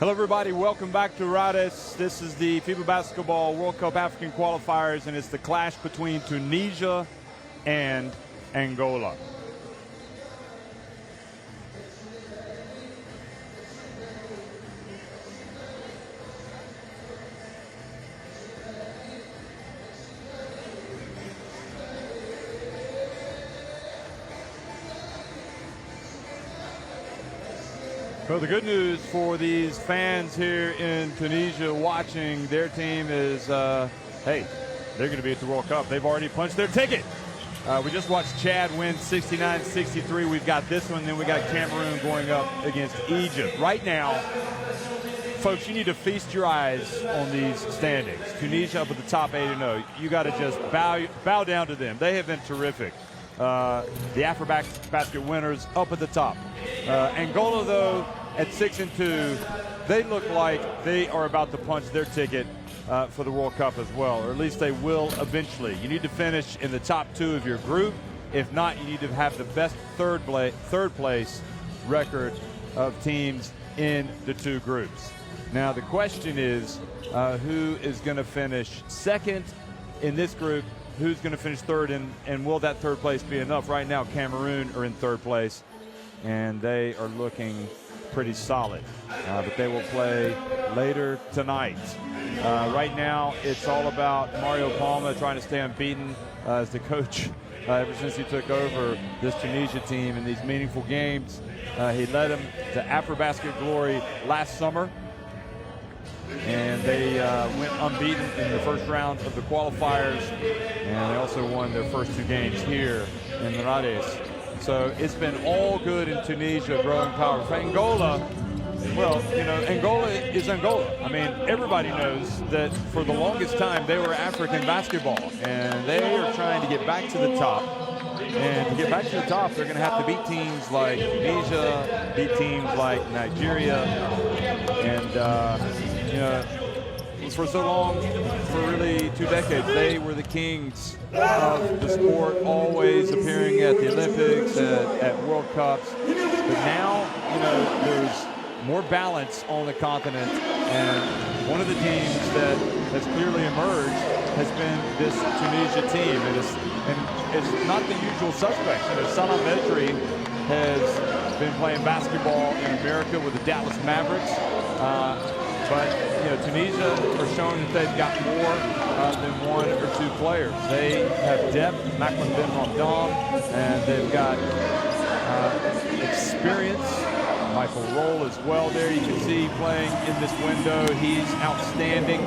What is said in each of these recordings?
Hello, everybody. Welcome back to Rades. This is the FIBA Basketball World Cup African Qualifiers, and it's the clash between Tunisia and Angola. Well, the good news for these fans here in Tunisia watching their team is, hey, they're going to be at the World Cup. They've already punched their ticket. We just watched Chad win 69-63. We've got this one, then we got Cameroon going up against Egypt. Right now, folks, you need to feast your eyes on these standings. Tunisia up at the top 8-0. You got to just bow down to them. They have been terrific. The AfroBasket winners up at the top. Angola, though, at 6-2, they look like they are about to punch their ticket for the World Cup as well, or at least they will eventually. You need to finish in the top 2 of your group. If not, you need to have the best third place record of teams in the 2 groups. Now, the question is, who is going to finish second in this group? Who's going to finish third, and will that third place be enough? Right now, Cameroon are in third place, and they are looking pretty solid. But they will play later tonight. Right now, it's all about Mario Palma trying to stay unbeaten as the coach ever since he took over this Tunisia team in these meaningful games. He led them to AfroBasket glory last summer, and they went unbeaten in the first round of the qualifiers, and they also won their first 2 games here in Rades. So it's been all good in Tunisia, growing power. For Angola, well, you know, Angola is Angola. I mean, everybody knows that for the longest time they were African basketball, and they are trying to get back to the top. And to get back to the top, they're going to have to beat teams like Tunisia, beat teams like Nigeria, and you know, for so long, for really 2 decades, they were the kings of the sport, always appearing at the Olympics, at World Cups. But now, you know, there's more balance on the continent, and one of the teams that has clearly emerged has been this Tunisia team. And it's not the usual suspects. You know, Salah Mejri has been playing basketball in America with the Dallas Mavericks. But, you know, Tunisia are showing that they've got more than 1 or 2 players. They have depth, Macklin Ben Ramdam, and they've got experience. Michael Roll as well there. You can see playing in this window. He's outstanding.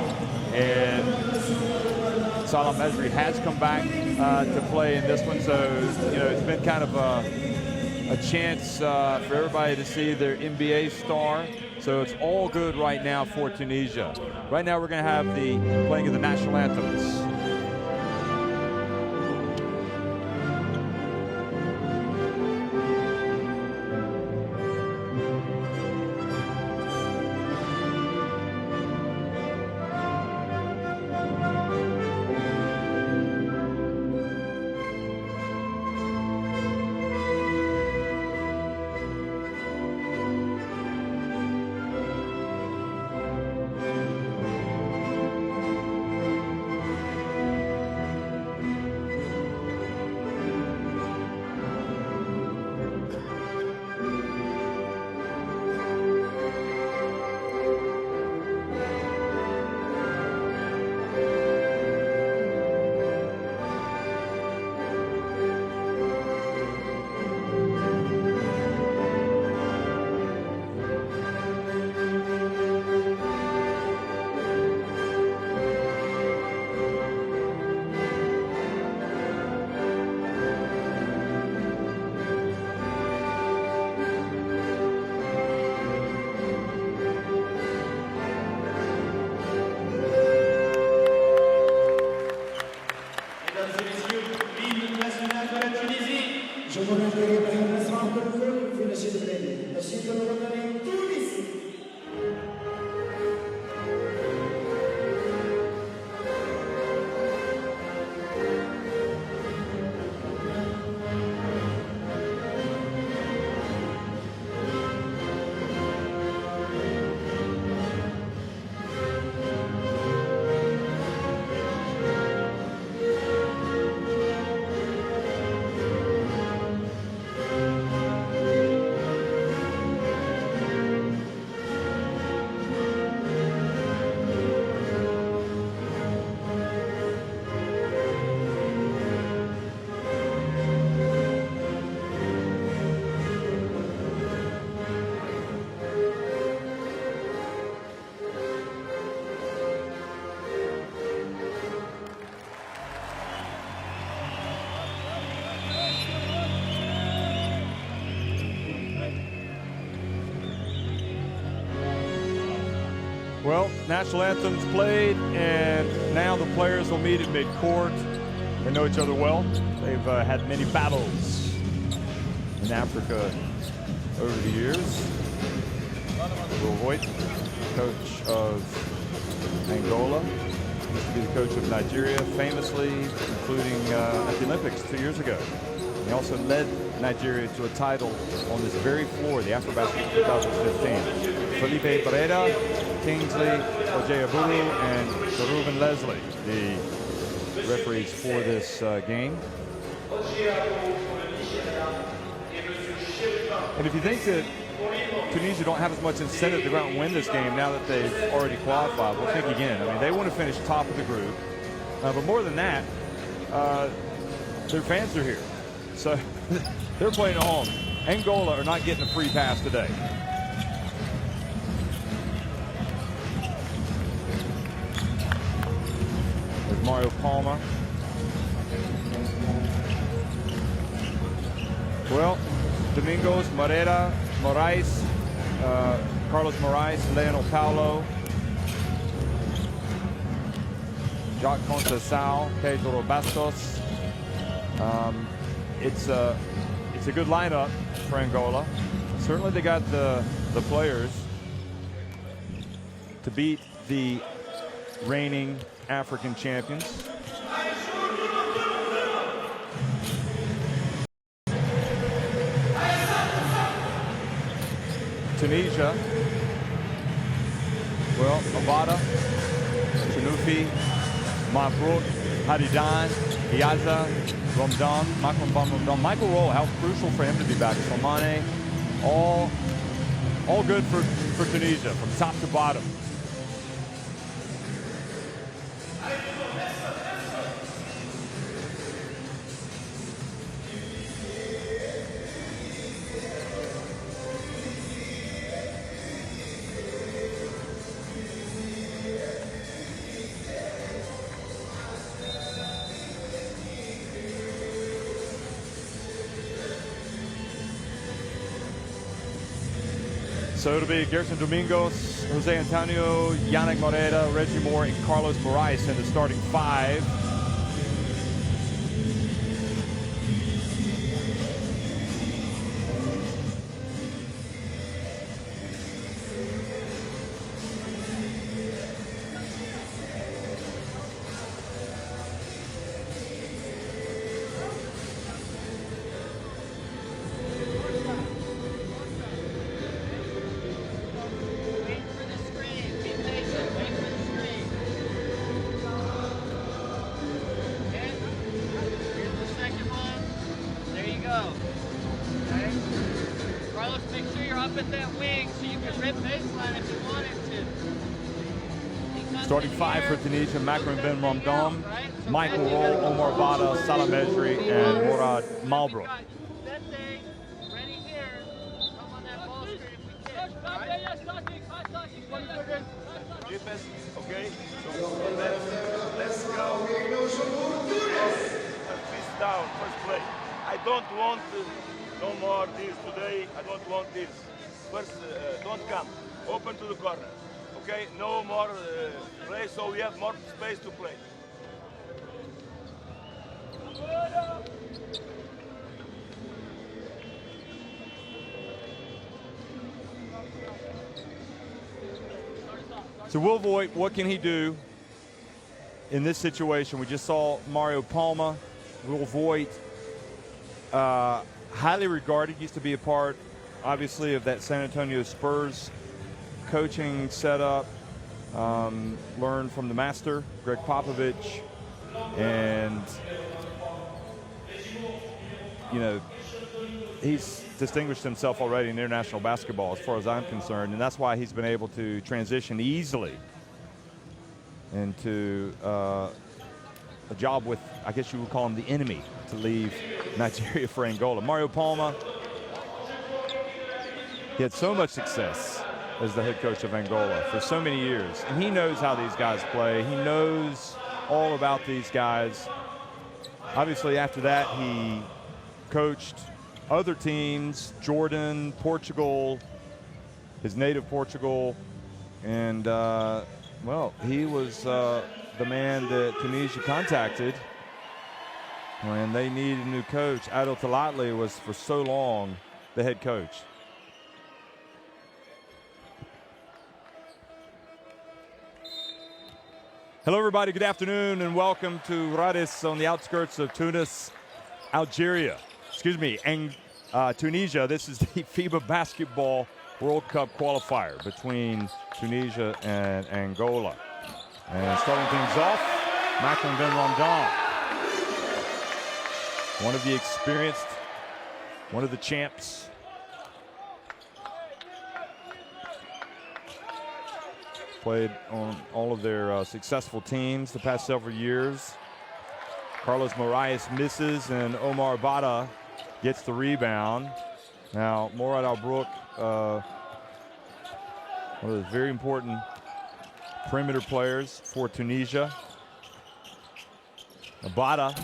And Salah Mejri has come back to play in this one. So, you know, it's been kind of a chance for everybody to see their NBA star. So it's all good right now for Tunisia. Right now we're going to have the playing of the national anthems. Well, national anthems played, and now the players will meet at midcourt. They know each other well. They've had many battles in Africa over the years. Will Voigt, coach of Angola, used to be the coach of Nigeria, famously, including at the Olympics 2 years ago. He also led Nigeria to a title on this very floor, the AfroBasket 2015. Felipe Barrera, Kingsley Ojeaburu, and Ruben Leslie, the referees for this game. And if you think that Tunisia don't have as much incentive to go out and win this game now that they've already qualified, well, think again. I mean, they want to finish top of the group. But more than that, their fans are here. So they're playing at home. Angola are not getting a free pass today. There's Mario Palma. Well, Domingos, Moreira, Moraes, Carlos Moraes, Leonel Paulo, Jacques Conceição, Pedro Bastos. It's a good lineup for Angola. Certainly they got the players to beat the reigning African champions. Tunisia, well, Abada, Chanufi, Mabrouk, Hadidan, Iyaza, Ramadan, Michael Roll, how crucial for him to be back. Salmane, all good for Tunisia from top to bottom. So it'll be Gerson Domingos, Jose Antonio, Yannick Moreira, Reggie Moore, and Carlos Moraes in the starting five. Starting five for Tunisia: Makram Ben Ramdam, Michael Roll, Omar Bada, Salah Mejri, and Morad Malbrook. Okay, so let's go. Fist down, first play. I don't want no more this today. I don't want this. First, don't come. Open to the corner. Okay, no more play, so we have more space to play. So Will Voigt, what can he do in this situation? We just saw Mario Palma. Will Voigt, highly regarded, used to be a part, obviously, of that San Antonio Spurs coaching setup. Learned from the master, Greg Popovich, and you know, he's distinguished himself already in international basketball as far as I'm concerned, and that's why he's been able to transition easily into a job with, I guess you would call him the enemy, to leave Nigeria for Angola. Mario Palma, he had so much success as the head coach of Angola for so many years, and he knows how these guys play. He knows all about these guys. Obviously, after that, he coached other teams: Jordan, Portugal, his native Portugal, And, well, he was the man that Tunisia contacted when they needed a new coach. Adil Talatli was for so long the head coach. Hello, everybody. Good afternoon, and welcome to Radis on the outskirts of Tunis, Algeria. Excuse me, Tunisia. This is the FIBA Basketball World Cup qualifier between Tunisia and Angola. And starting things off, Makram Ben Ramdan. One of the experienced, one of the champs. Played on all of their successful teams the past several years. Carlos Moraes misses, and Omar Bada gets the rebound. Now, Morad Al-Brook, one of those very important perimeter players for Tunisia. Bada.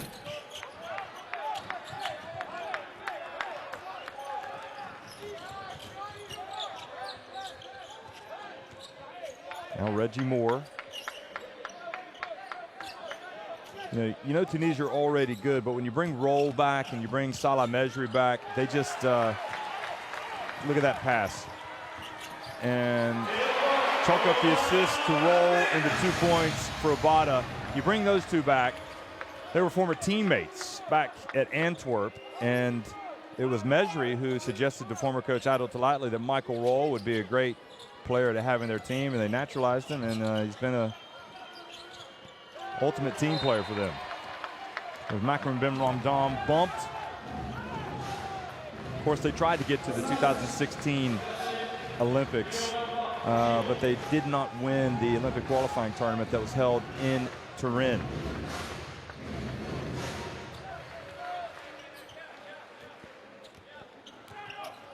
Now Reggie Moore. You know Tunisia are already good, but when you bring Roll back and you bring Salah Mejri back, they just look at that pass. And chalk up the assist to Roll into 2 points for Abada. You bring those two back. They were former teammates back at Antwerp, and it was Mejri who suggested to former coach Adil Talatli that Michael Roll would be a great player to have in their team, and they naturalized him, and he's been a ultimate team player for them. With Makram Ben Ramdan bumped. Of course, they tried to get to the 2016 Olympics, but they did not win the Olympic qualifying tournament that was held in Turin.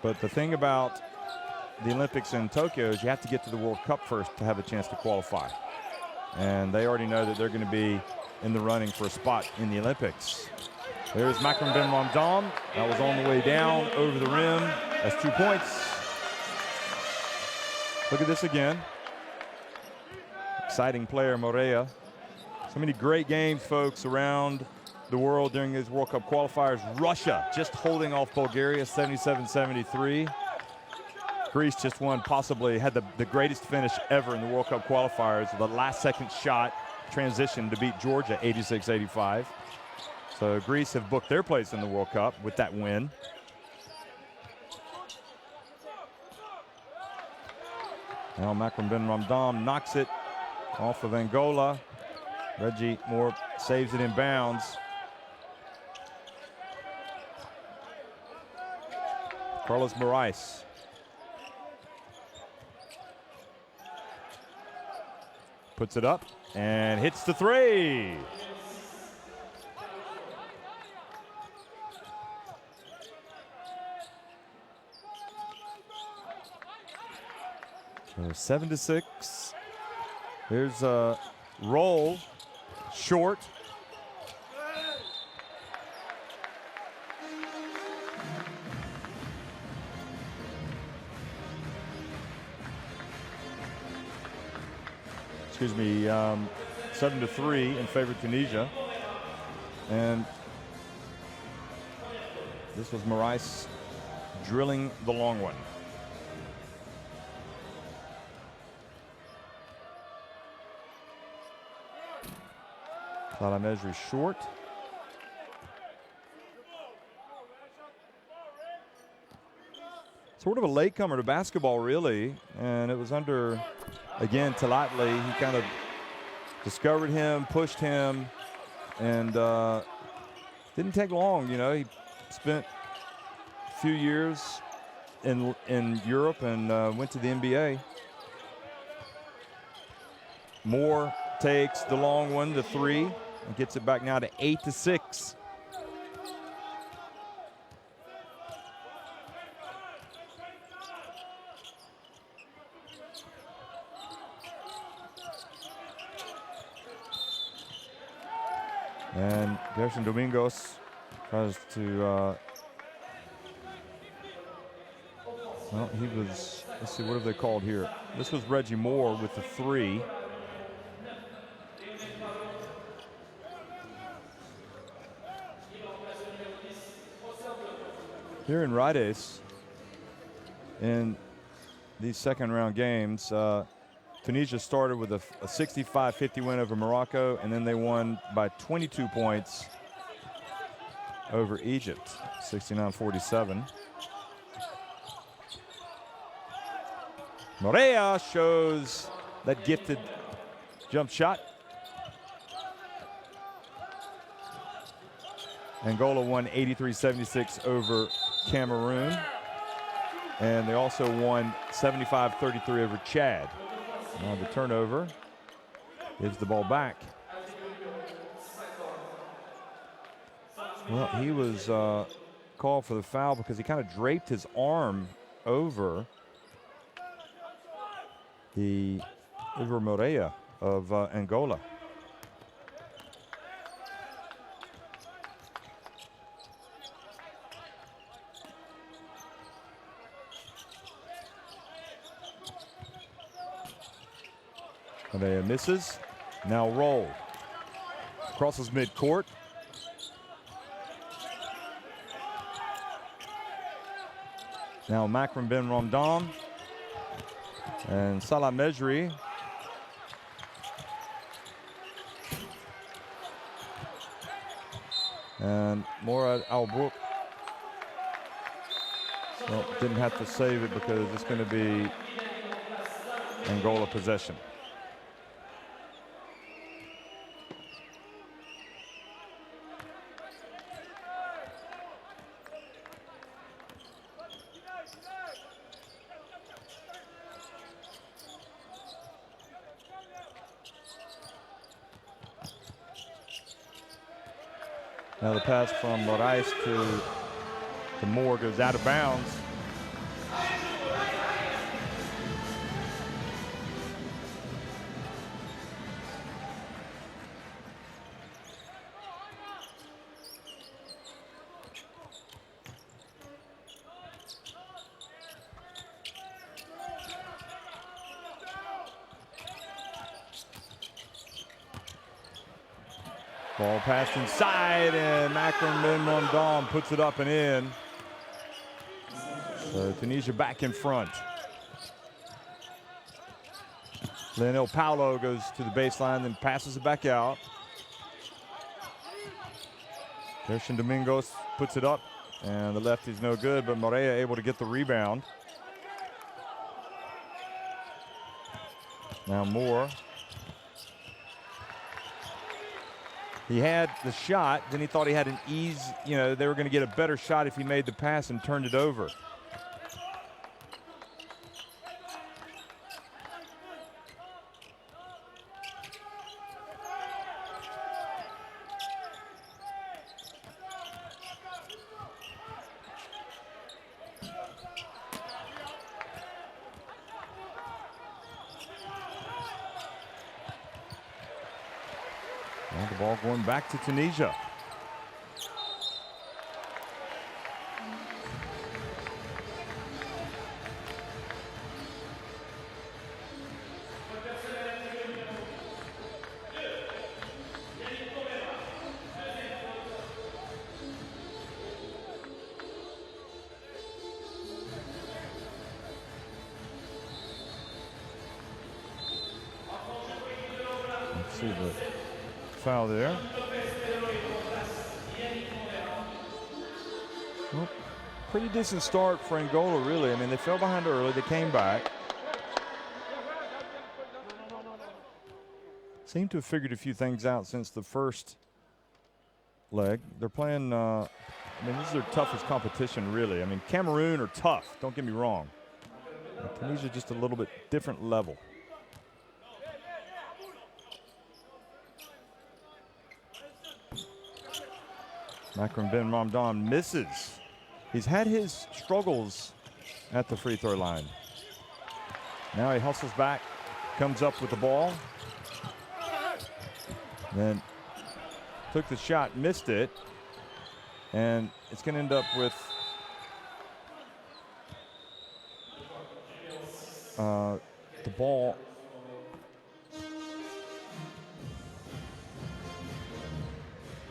But the thing about the Olympics in Tokyo is you have to get to the World Cup first to have a chance to qualify. And they already know that they're going to be in the running for a spot in the Olympics. There's Makram Ben Ramdan. That was on the way down over the rim. That's 2 points. Look at this again. Exciting player, Morea. So many great games, folks, around the world during these World Cup qualifiers. Russia just holding off Bulgaria 77-73. Greece just won, possibly had the greatest finish ever in the World Cup qualifiers. The last second shot transition to beat Georgia 86-85. So Greece have booked their place in the World Cup with that win. Now Makram Ben Ramdan knocks it off of Angola. Reggie Moore saves it in bounds. Carlos Moraes. Puts it up and hits the three. So 7-6. Here's a Roll, short. Excuse me, 7-3 in favor of Tunisia. And this was Moraes drilling the long one. Salah Mejri short. Sort of a latecomer to basketball, really. And it was under, again, Talatli. He kind of discovered him, pushed him, and didn't take long. You know, he spent a few years in Europe and went to the NBA. Moore takes the long one, the three, and gets it back now to 8-6. And Gerson Domingos tries to Well, he was, let's see, what have they called here? This was Reggie Moore with the 3. Here in Rades, in these second round games, Tunisia started with a 65-50 win over Morocco, and then they won by 22 points over Egypt, 69-47. Morea shows that gifted jump shot. Angola won 83-76 over Cameroon. And they also won 75-33 over Chad. Now the turnover gives the ball back. Well, he was called for the foul because he kind of draped his arm over Morea of Angola. Morea misses. Now roll. Crosses midcourt. Now Makram Ben Ramdan and Salah Mejri. And Morad Al-Brook. Well, didn't have to save it because it's going to be Angola possession. Now the pass from Moraes to Moore goes out of bounds. Ball passed inside, and Makram Ben Ramdan puts it up and in. So Tunisia back in front. Lionel Paulo goes to the baseline, then passes it back out. Christian Domingos puts it up, and the lefty's no good, but Morea able to get the rebound. Now Moore. He had the shot, then he thought he had an ease, they were going to get a better shot if he made the pass and turned it over. And the ball going back to Tunisia. Let's see the foul there. Well, pretty decent start for Angola, really. I mean, they fell behind early. They came back. Seem to have figured a few things out since the first leg. They're playing, this is their toughest competition, really. I mean, Cameroon are tough, don't get me wrong. Tunisia just a little bit different level. Makram Ben Ramdan misses. He's had his struggles at the free throw line. Now he hustles back, comes up with the ball. Then took the shot, missed it. And it's going to end up with the ball.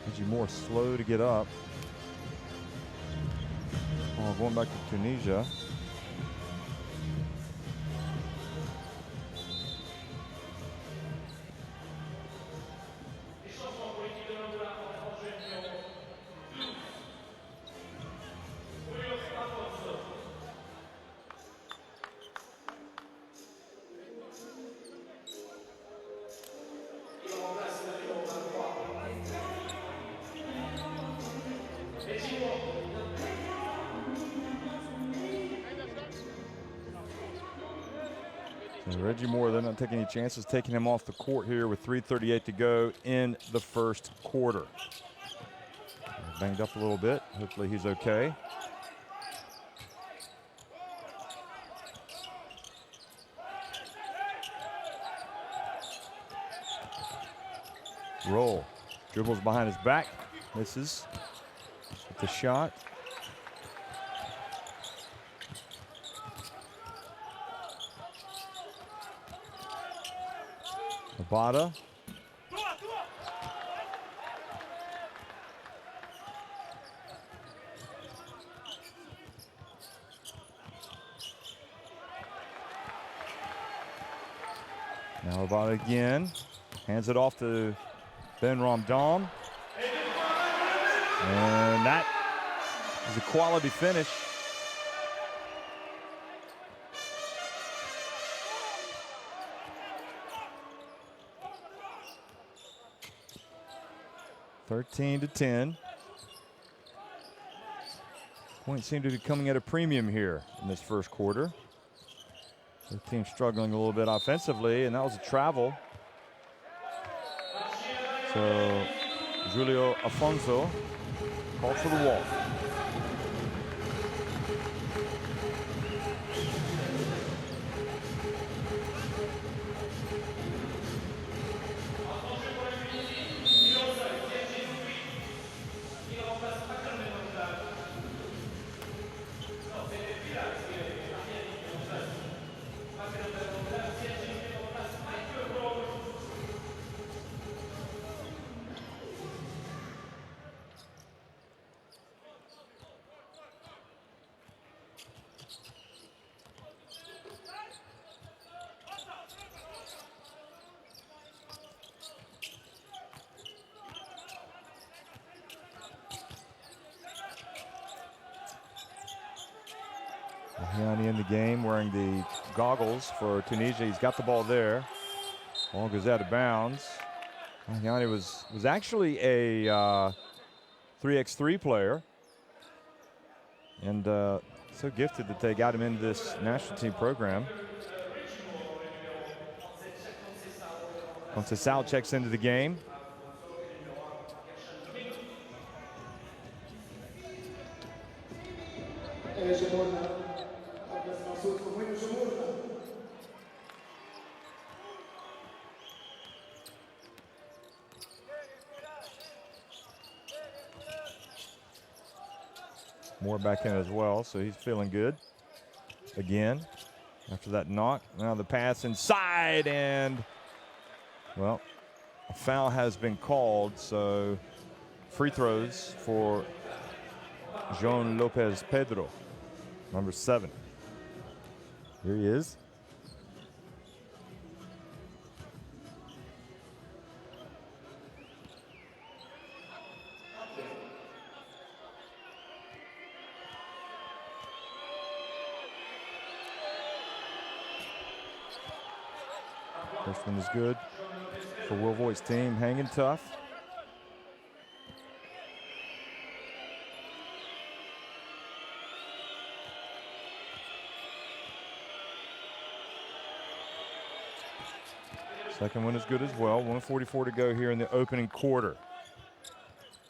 Reggie Moore slow to get up. Oh, going back to Tunisia. Reggie Moore, they're not taking any chances, taking him off the court here with 3:38 to go in the first quarter. Banged up a little bit. Hopefully he's okay. Roll. Dribbles behind his back. Misses with the shot. Abada. Now Abada again. Hands it off to Ben Ramdam. And that is a quality finish. (13-10). Points seem to be coming at a premium here in this first quarter. The team struggling a little bit offensively, and that was a travel. So Julio Afonso called for the wall. In the game, wearing the goggles for Tunisia. He's got the ball there. Ball goes out of bounds. Yanni was actually a 3x3 player, and so gifted that they got him into this national team program. Conceição checks into the game. Moore back in as well, so he's feeling good again after that knock. Now the pass inside, and well, a foul has been called, so free throws for João Lopes Pedro, number 7. Here he is. First one is good for Will Voigt's team, hanging tough. Second one is good as well. 1:44 to go here in the opening quarter.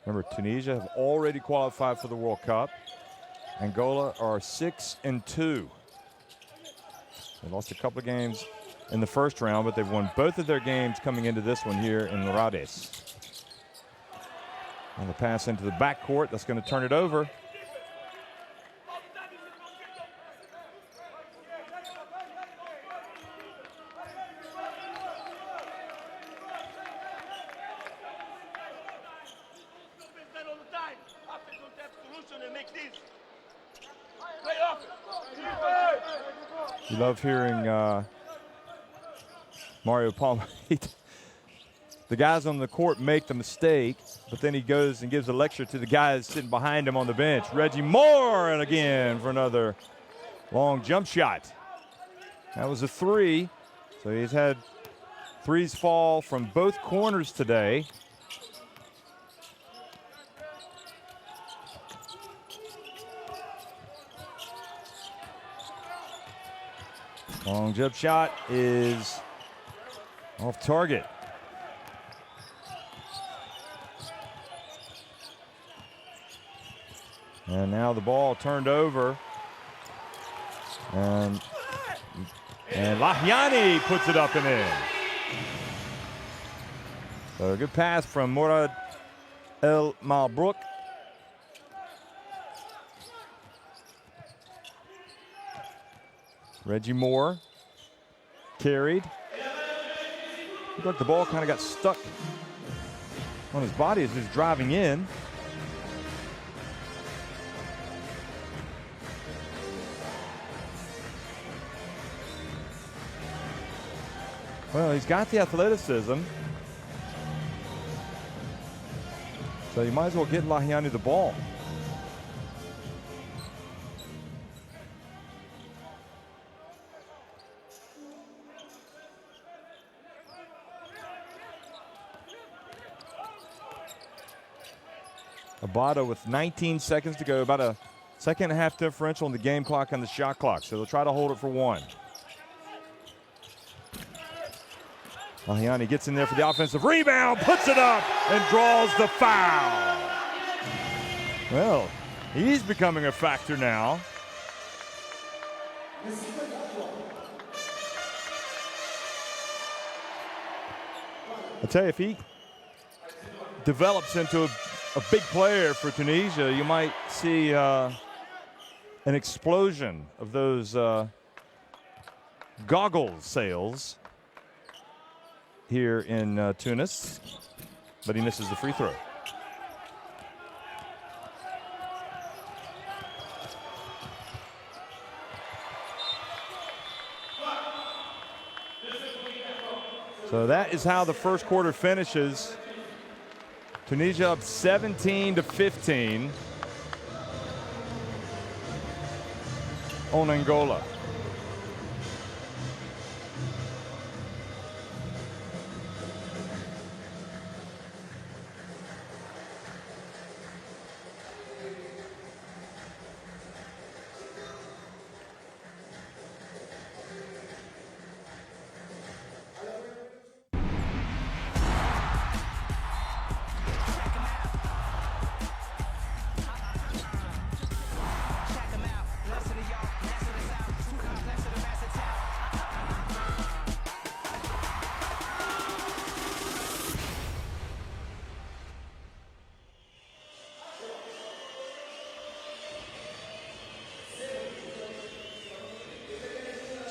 Remember, Tunisia have already qualified for the World Cup. Angola are 6-2. They lost a couple of games in the first round, but they've won both of their games coming into this one here in Rades. And the pass into the backcourt, that's going to turn it over. You love hearing Mario Palmer. The guys on the court make the mistake, but then he goes and gives a lecture to the guys sitting behind him on the bench. Reggie Moore, and again for another long jump shot. That was a three, so he's had threes fall from both corners today. Long jump shot is off target. And now the ball turned over. And Lahiani puts it up and in. So a good pass from Murad El Malbrook. Reggie Moore carried. Looked like the ball kind of got stuck on his body as he was driving in. Well, he's got the athleticism. So you might as well get Lahiani the ball. Abada with 19 seconds to go, about a second and a half differential in the game clock and the shot clock. So they'll try to hold it for one. Lahiani gets in there for the offensive rebound, puts it up, and draws the foul. Well, he's becoming a factor now. I tell you, if he develops into a big player for Tunisia, you might see an explosion of those goggles sales here in Tunis, but he misses the free throw. So that is how the first quarter finishes. Tunisia up 17-15 on Angola.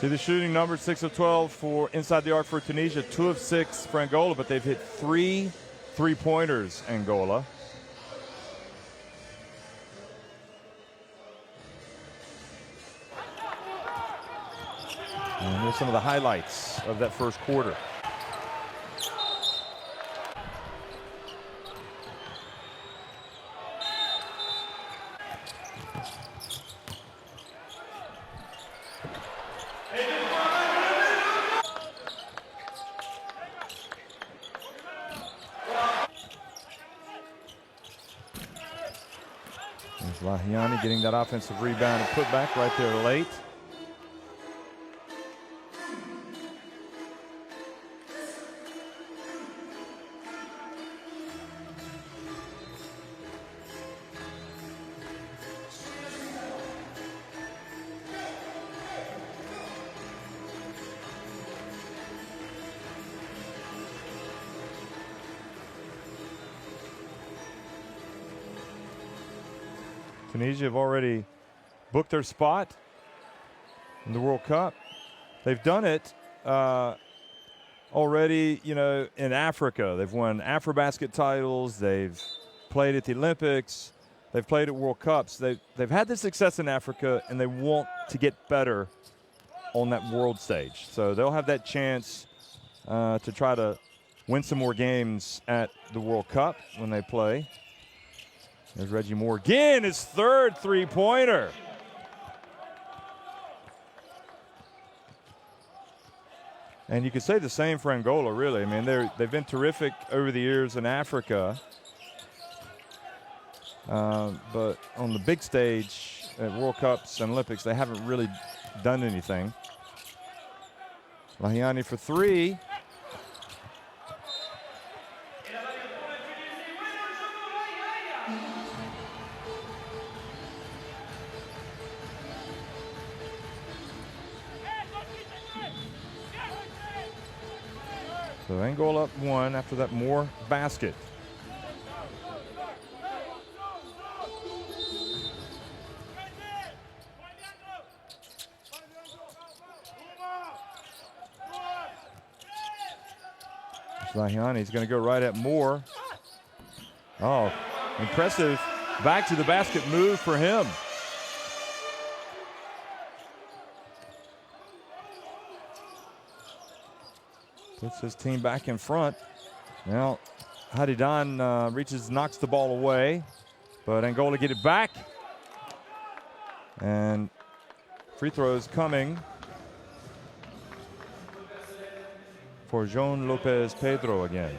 See the shooting numbers, 6 of 12 for inside the arc for Tunisia, 2 of 6 for Angola, but they've hit 3 3-pointers, Angola. And here's some of the highlights of that first quarter. Lahiani getting that offensive rebound and put back right there late. Tunisia have already booked their spot in the World Cup. They've done it already, you know, in Africa. They've won AfroBasket titles. They've played at the Olympics. they've played at World Cups. They've had this success in Africa, and they want to get better on that world stage. So they'll have that chance to try to win some more games at the World Cup when they play. There's Reggie Moore again, his third three-pointer. And you could say the same for Angola, really. I mean, they've been terrific over the years in Africa. But on the big stage at World Cups and Olympics, they haven't really done anything. Lahiani for three. So Angola up one after that Moore basket. Lahiani's going to go right at Moore. Oh, impressive back to the basket move for him. Puts his team back in front. Now, Hadidan knocks the ball away, but Angola get it back. And free throws coming for João Lopes Pedro again.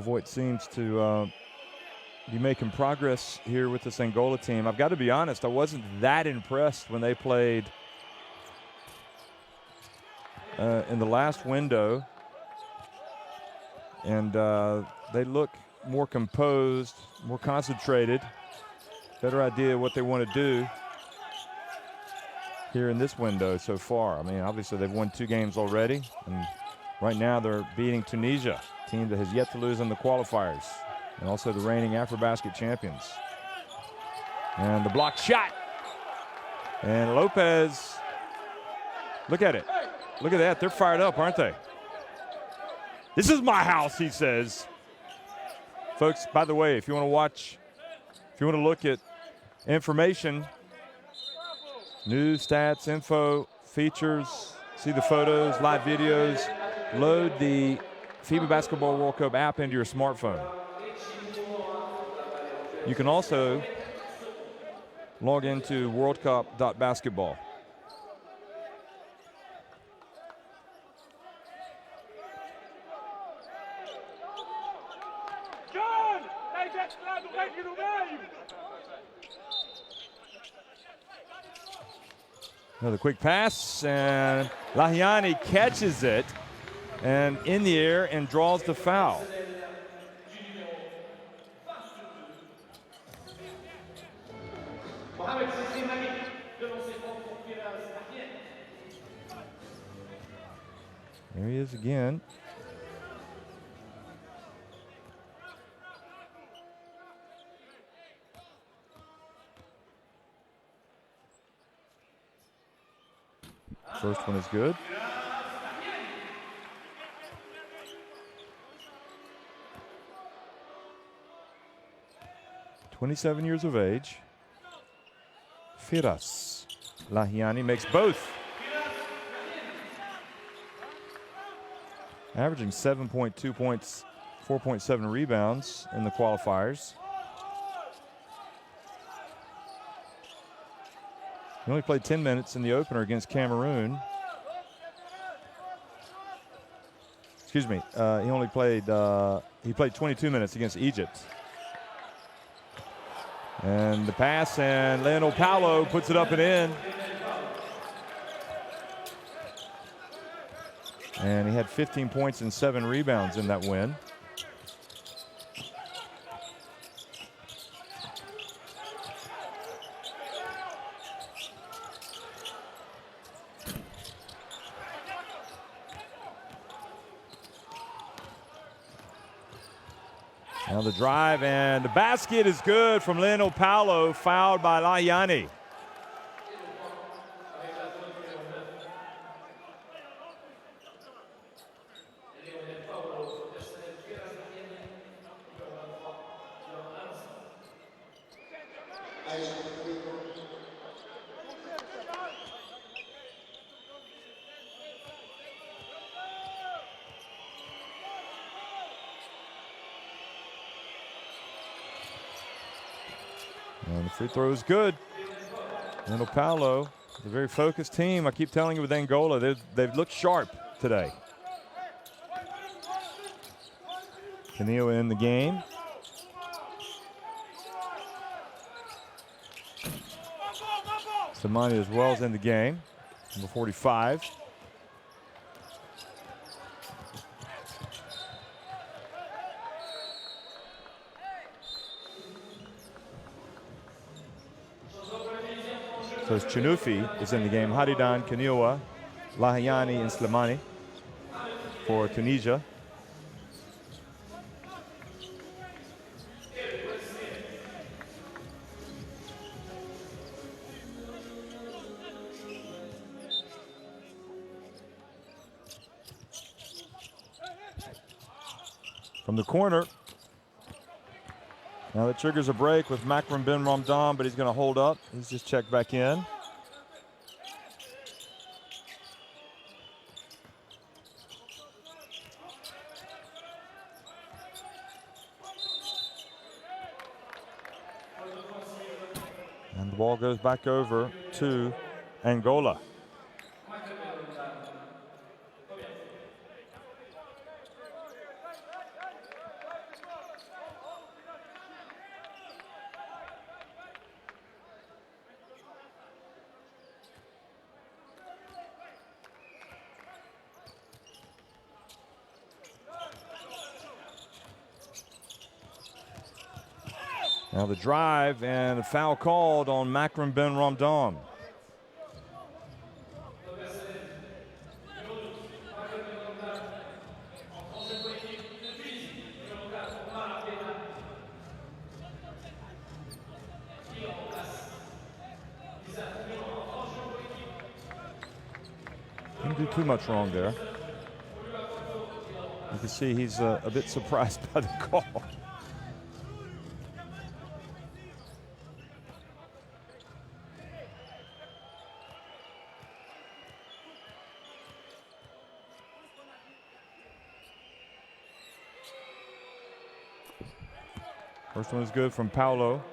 Voigt seems to be making progress here with this Angola team. I've got to be honest, I wasn't that impressed when they played in the last window. And they look more composed, more concentrated, better idea what they want to do here in this window so far. I mean, obviously they've won 2 games already, and right now they're beating Tunisia, a team that has yet to lose in the qualifiers, and also the reigning AfroBasket champions. And the block shot. And Lopez, look at it. Look at that. They're fired up, aren't they? This is my house, he says. Folks, by the way, if you want to watch, if you want to look at information, news, stats, info, features, see the photos, live videos, load the FIBA Basketball World Cup app into your smartphone. You can also log into worldcup.basketball. Another quick pass, and Lahiani catches it and in the air and draws the foul. There he is again. First one is good. "27 years of age. Firas Lahiani makes both. Averaging 7.2 points, 4.7 rebounds in the qualifiers. He only played 10 minutes in the opener against Cameroon. Excuse me, he played 22 minutes against Egypt. And the pass, and Leonel Paulo puts it up and in. And he had 15 points and 7 rebounds in that win. Now the drive, and the basket is good from Lionel Paolo, fouled by Lahiani. And the free throw is good. Lionel Paolo, a very focused team. I keep telling you with Angola, they've looked sharp today. Canio in the game. Samani as well is in the game. Number 45. So it's Chinufi is in the game. Haridan, Kaniwa, Lahiani, and Slimani for Tunisia. From the corner. Now that triggers a break with Makram bin Ramdan, but he's going to hold up. He's just checked back in. And the ball goes back over to Angola. Now the drive and a foul called on Makram bin Ramdan. Didn't do too much wrong there. You can see he's a bit surprised by the call. First one is good from Paolo.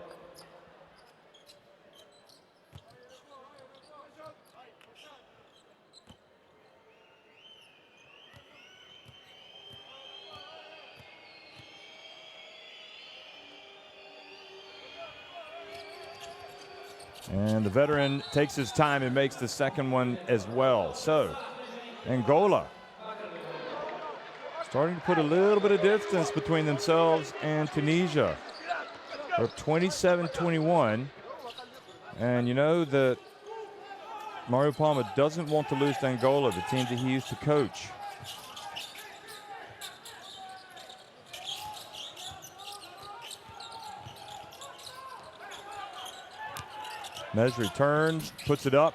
And the veteran takes his time and makes the second one as well. So, Angola starting to put a little bit of distance between themselves and Tunisia. They're 27-21. And you know that Mario Palma doesn't want to lose to Angola, the team that he used to coach. Mesri turns, puts it up.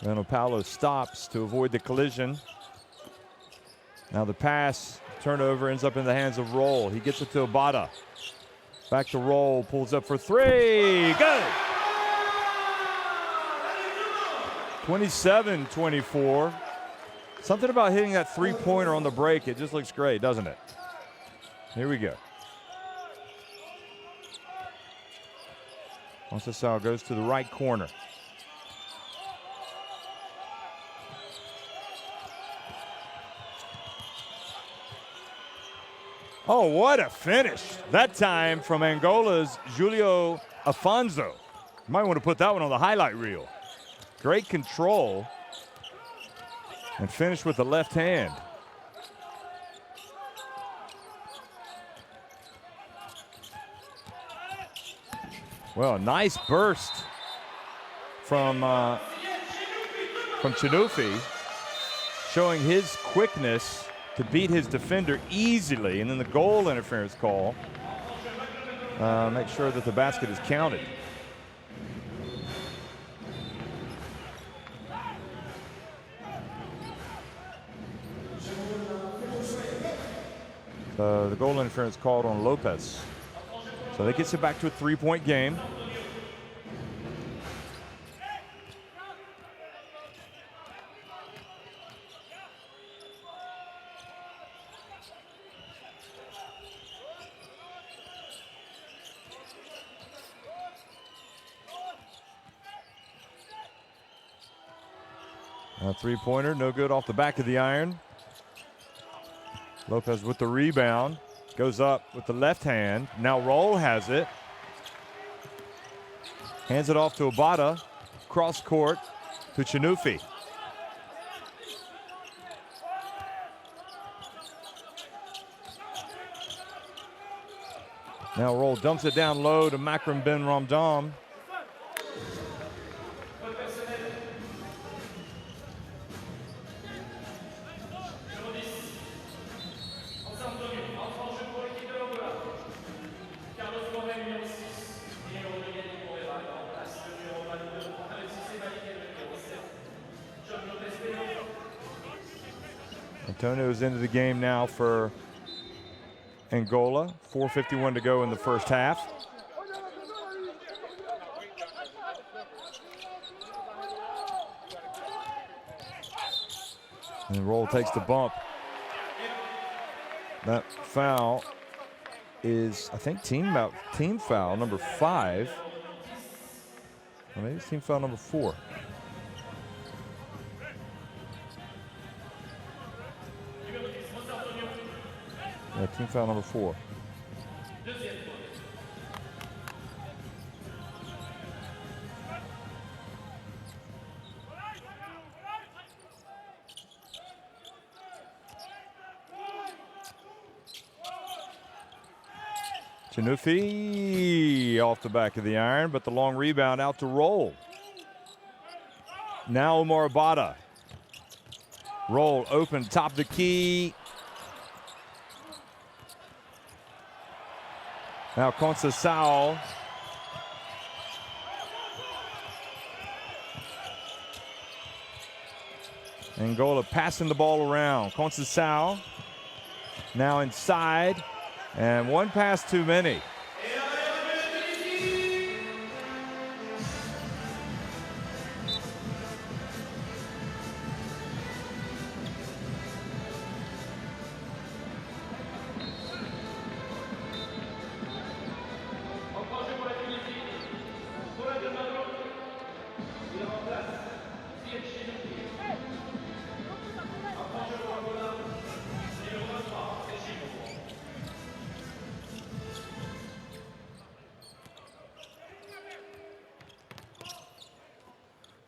Then Paolo stops to avoid the collision. Now the pass, turnover, ends up in the hands of Roll. He gets it to Abada. Back to Roll, pulls up for three. Good! 27-24. Something about hitting that three-pointer on the break, it just looks great, doesn't it? Here we go. Montesal goes to the right corner. Oh, what a finish. That time from Angola's Julio Afonso. You might want to put that one on the highlight reel. Great control. And finish with the left hand. Well, nice burst from Chinufi, showing his quickness to beat his defender easily, and then the goal interference call. Make sure that the basket is counted. The goal interference called on Lopez. So that gets it back to a 3-point game. A three-pointer, no good off the back of the iron. Lopez with the rebound, goes up with the left hand. Now Roll has it. Hands it off to Abada, cross court to Chinufi. Now Roll dumps it down low to Makram Ben Ramdam. Antonio's into the game now for Angola. 4:51 to go in the first half. And Roll takes the bump. That foul is, I think, team foul number 5. Or maybe it's team foul number 4. Yeah, team foul number 4. Chinufi off the back of the iron, but the long rebound out to Roll. Now Omar Abada. Roll open, top of the key. Now Conceição. Angola passing the ball around. Conceição now inside, and one pass too many.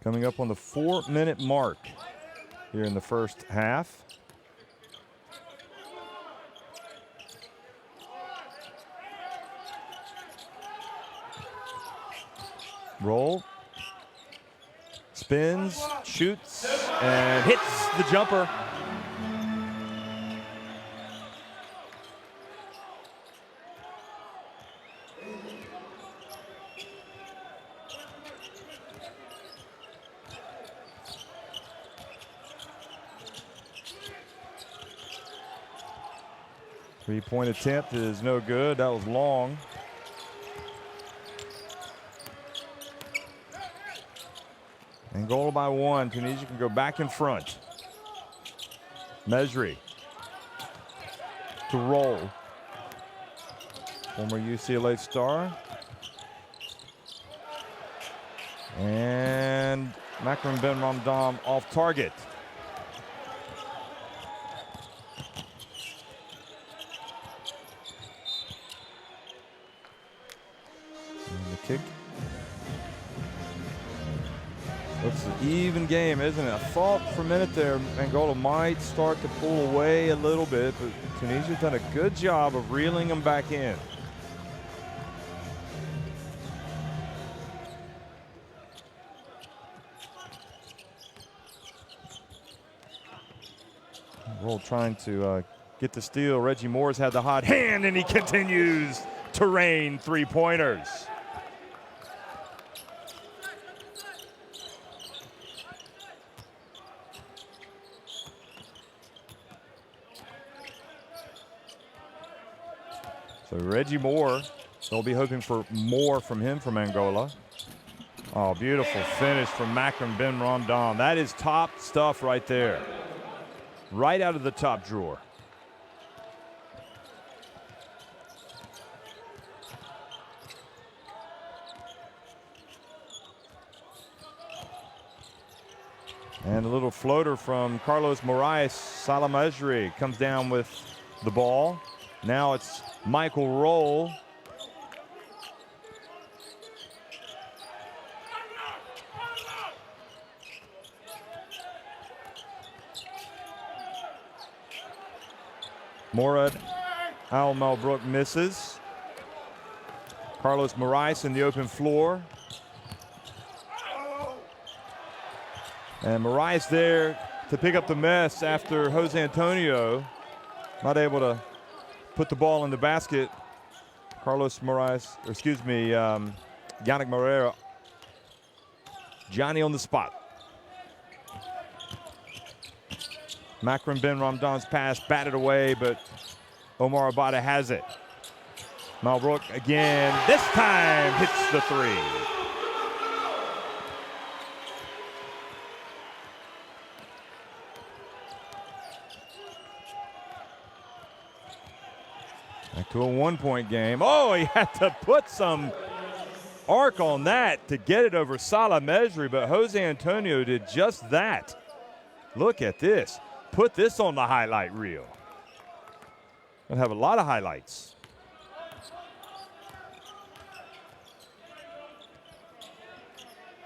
Coming up on the 4-minute mark here in the first half. Roll, spins, shoots, and hits the jumper. Three-point attempt is no good. That was long. Angola by 1. Tunisia can go back in front. Mesri to Roll. Former UCLA star. And Makram Ben Ramdam off target. Kick. Looks an even game, isn't it? I thought for a minute there Angola might start to pull away a little bit, but Tunisia's done a good job of reeling them back in. Roll trying to get the steal. Reggie Moore's had the hot hand, and he continues to rain three-pointers. So Reggie Moore, they'll be hoping for more from him from Angola. Oh, beautiful finish from Makram Ben Ramdan. That is top stuff right there. Right out of the top drawer. And a little floater from Carlos Moraes. Salamajri comes down with the ball. Now it's Michael Roll. Morad Al-Malbrook misses. Carlos Moraes in the open floor. And Moraes there to pick up the mess after Jose Antonio not able to put the ball in the basket. Carlos Moraes, or excuse me, Yannick Moreira. Johnny on the spot. Makram Ben Ramdan's pass batted away, but Omar Abada has it. Malbrook again, this time hits the three. Back to a one-point game. Oh, he had to put some arc on that to get it over Salah Mejri, but Jose Antonio did just that. Look at this. Put this on the highlight reel. We'll have a lot of highlights.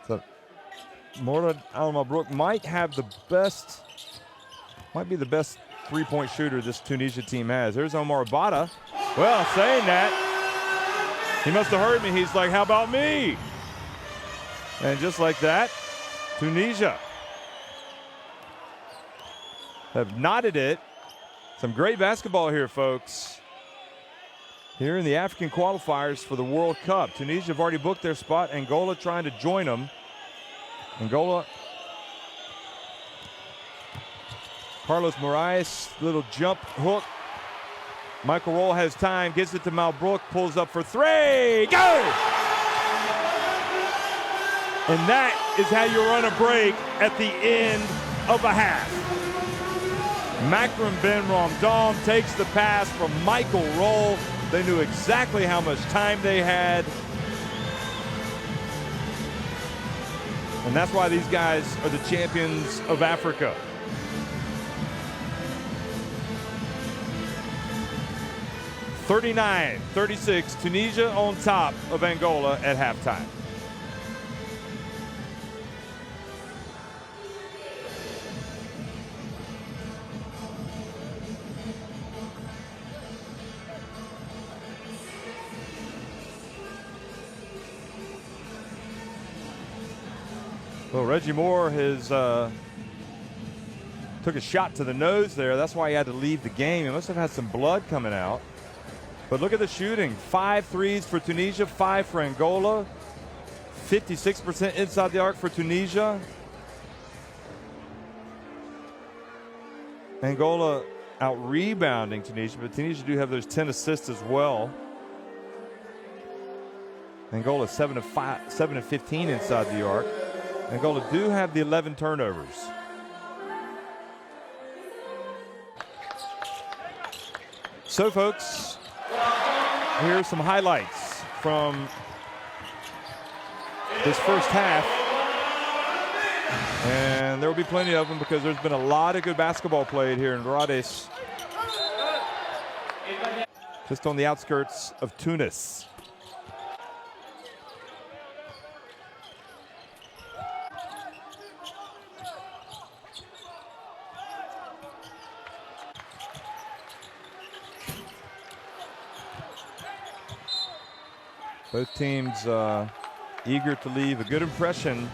So Morad Al-Malbrook might be the best three-point shooter this Tunisia team has. There's Omar Abada. Well, saying that, he must have heard me. He's like, how about me? And just like that, Tunisia have knotted it. Some great basketball here, folks. Here in the African qualifiers for the World Cup. Tunisia have already booked their spot. Angola trying to join them. Angola. Carlos Moraes, little jump hook. Michael Roll has time, gives it to Malbrook, pulls up for three. Go! And that is how you run a break at the end of a half. Makram Ben Ramdan takes the pass from Michael Roll. They knew exactly how much time they had. And that's why these guys are the champions of Africa. (39-36), Tunisia on top of Angola at halftime. Well, Reggie Moore has took a shot to the nose there. That's why he had to leave the game. He must have had some blood coming out. But look at the shooting. 5 threes for Tunisia, 5 for Angola. 56% inside the arc for Tunisia. Angola out-rebounding Tunisia, but Tunisia do have those 10 assists as well. Angola 7 of 15 inside the arc. Angola do have the 11 turnovers. So, folks, here are some highlights from this first half. And there will be plenty of them because there's been a lot of good basketball played here in Rades, just on the outskirts of Tunis. Both teams eager to leave a good impression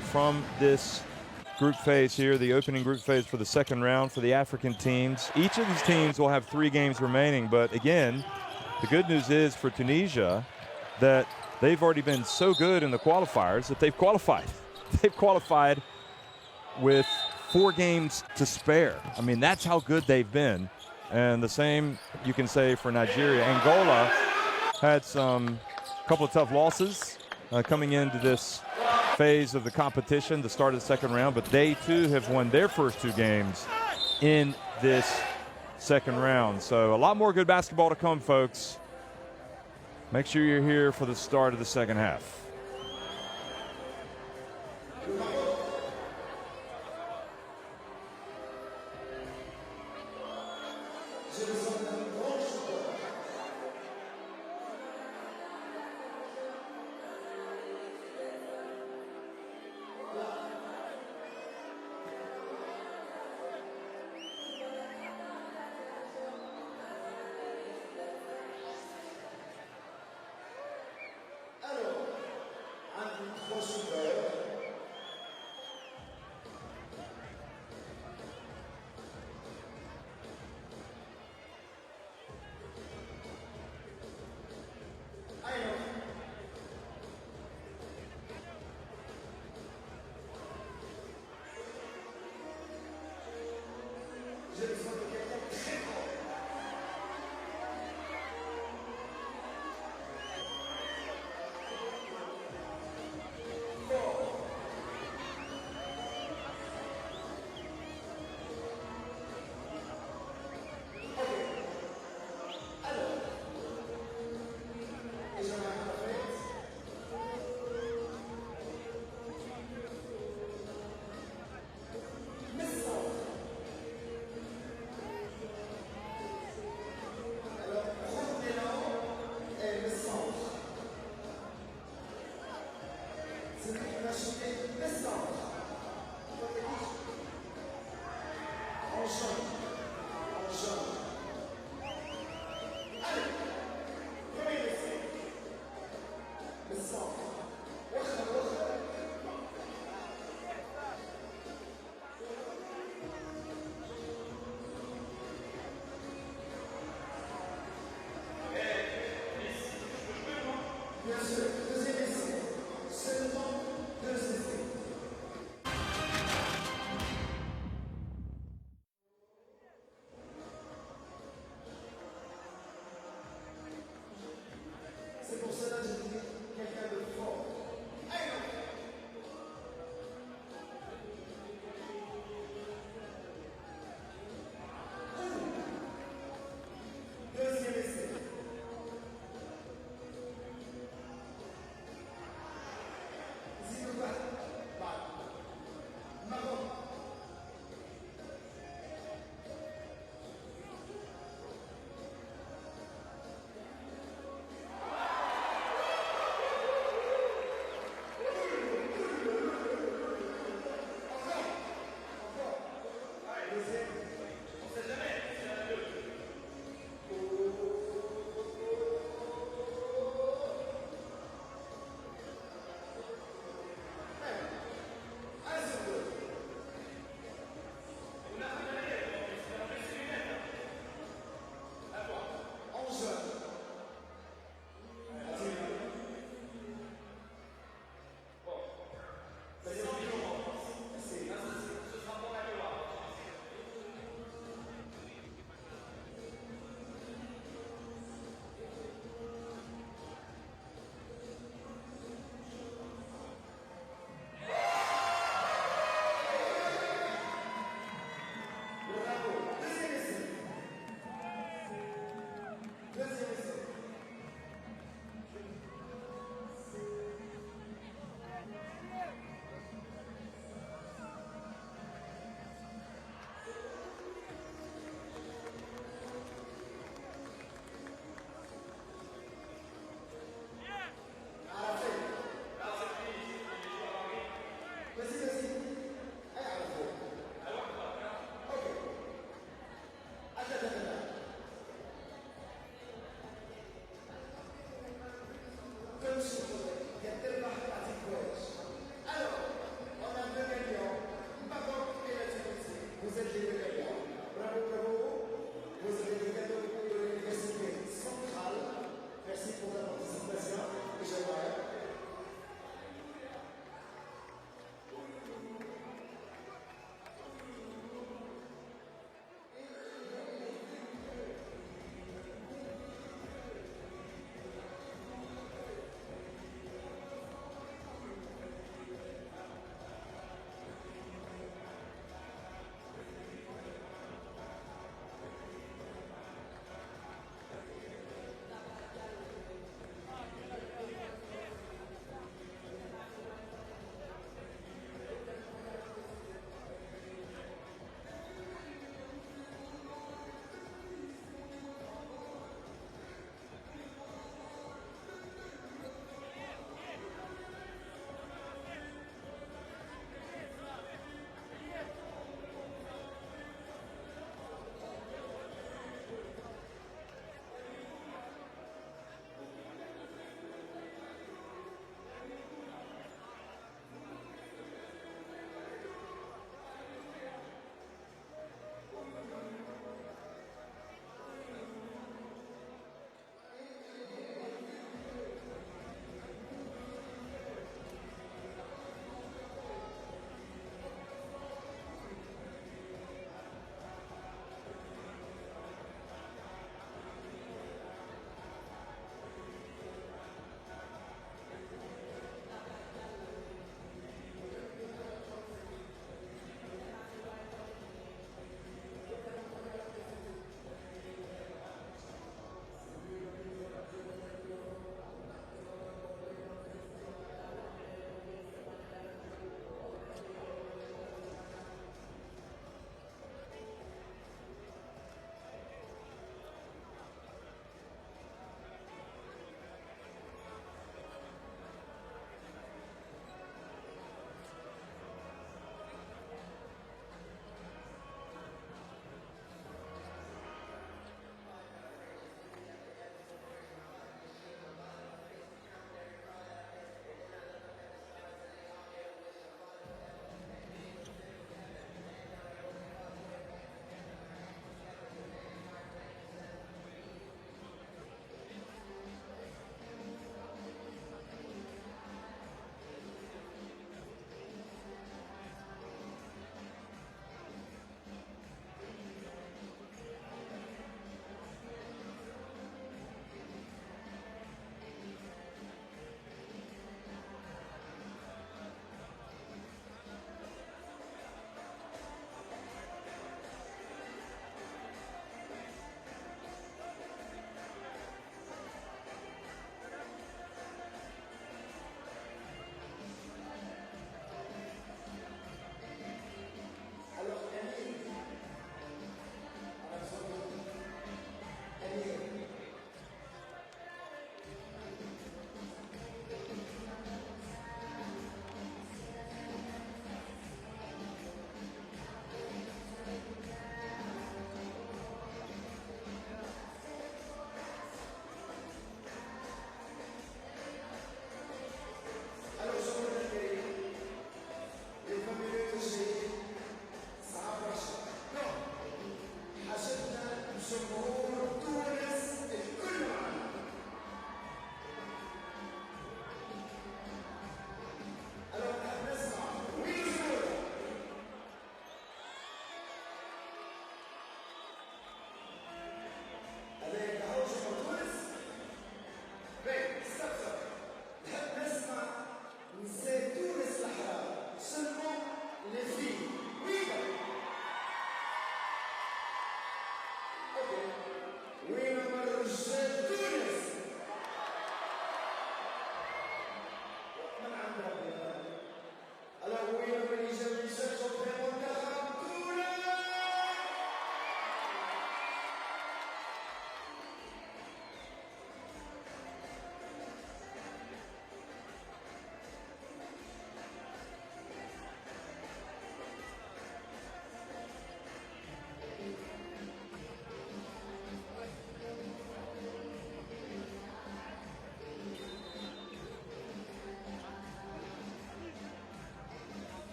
from this group phase here, the opening group phase for the second round for the African teams. Each of these teams will have 3 games remaining, but again, the good news is for Tunisia that they've already been so good in the qualifiers that they've qualified. They've qualified with 4 games to spare. I mean, that's how good they've been. And the same you can say for Nigeria. Angola had some couple of tough losses coming into this phase of the competition, the start of the second round, but they too have won their first 2 games in this second round. So a lot more good basketball to come, folks. Make sure you're here for the start of the second half.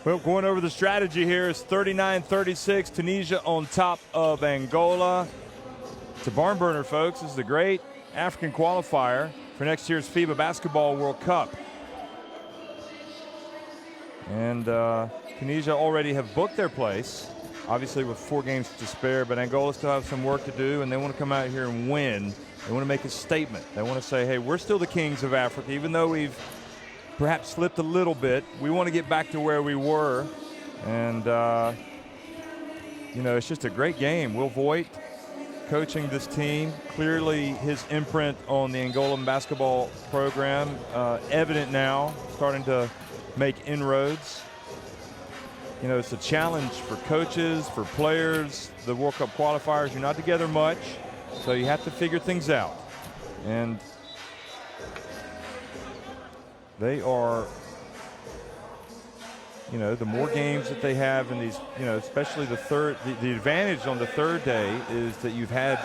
Well, going over the strategy here is 39-36, Tunisia on top of Angola. It's a barn burner, folks. This is the great African qualifier for next year's FIBA Basketball World Cup. And Tunisia already have booked their place, obviously with 4 games to spare, but Angola still have some work to do, and they want to come out here and win. They want to make a statement. They want to say, hey, we're still the kings of Africa, even though we've perhaps slipped a little bit. We want to get back to where we were. And, you know, it's just a great game. Will Voigt coaching this team. Clearly his imprint on the Angolan basketball program evident now, starting to make inroads. You know, it's a challenge for coaches, for players. The World Cup qualifiers, you're not together much, so you have to figure things out. And they are, you know, the more games that they have in these, you know, especially the advantage on the third day is that you've had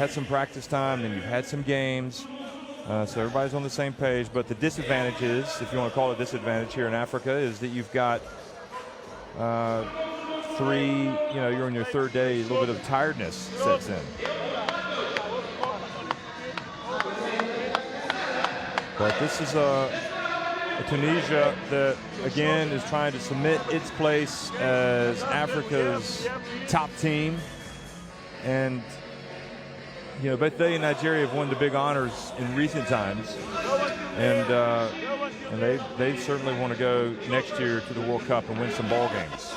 some practice time and you've had some games. So everybody's on the same page. But the disadvantage is, if you want to call it disadvantage here in Africa, is that you've got you're on your third day, a little bit of tiredness sets in. But this is a Tunisia that, again, is trying to cement its place as Africa's top team. And, you know, both they and Nigeria have won the big honors in recent times. And they certainly want to go next year to the World Cup and win some ball games.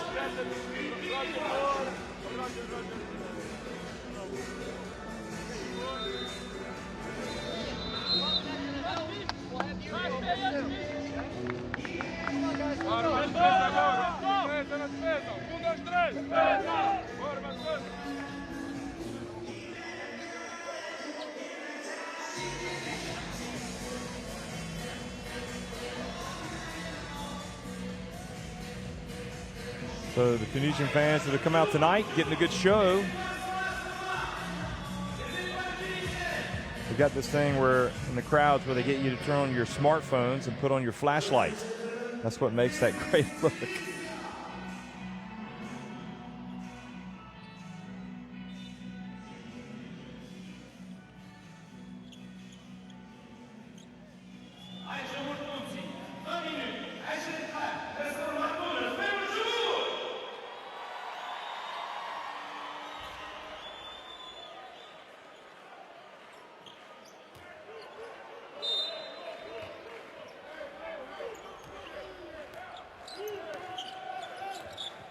So the Tunisian fans that have come out tonight, getting a good show. We've got this thing where in the crowds where they get you to turn on your smartphones and put on your flashlight. That's what makes that great look.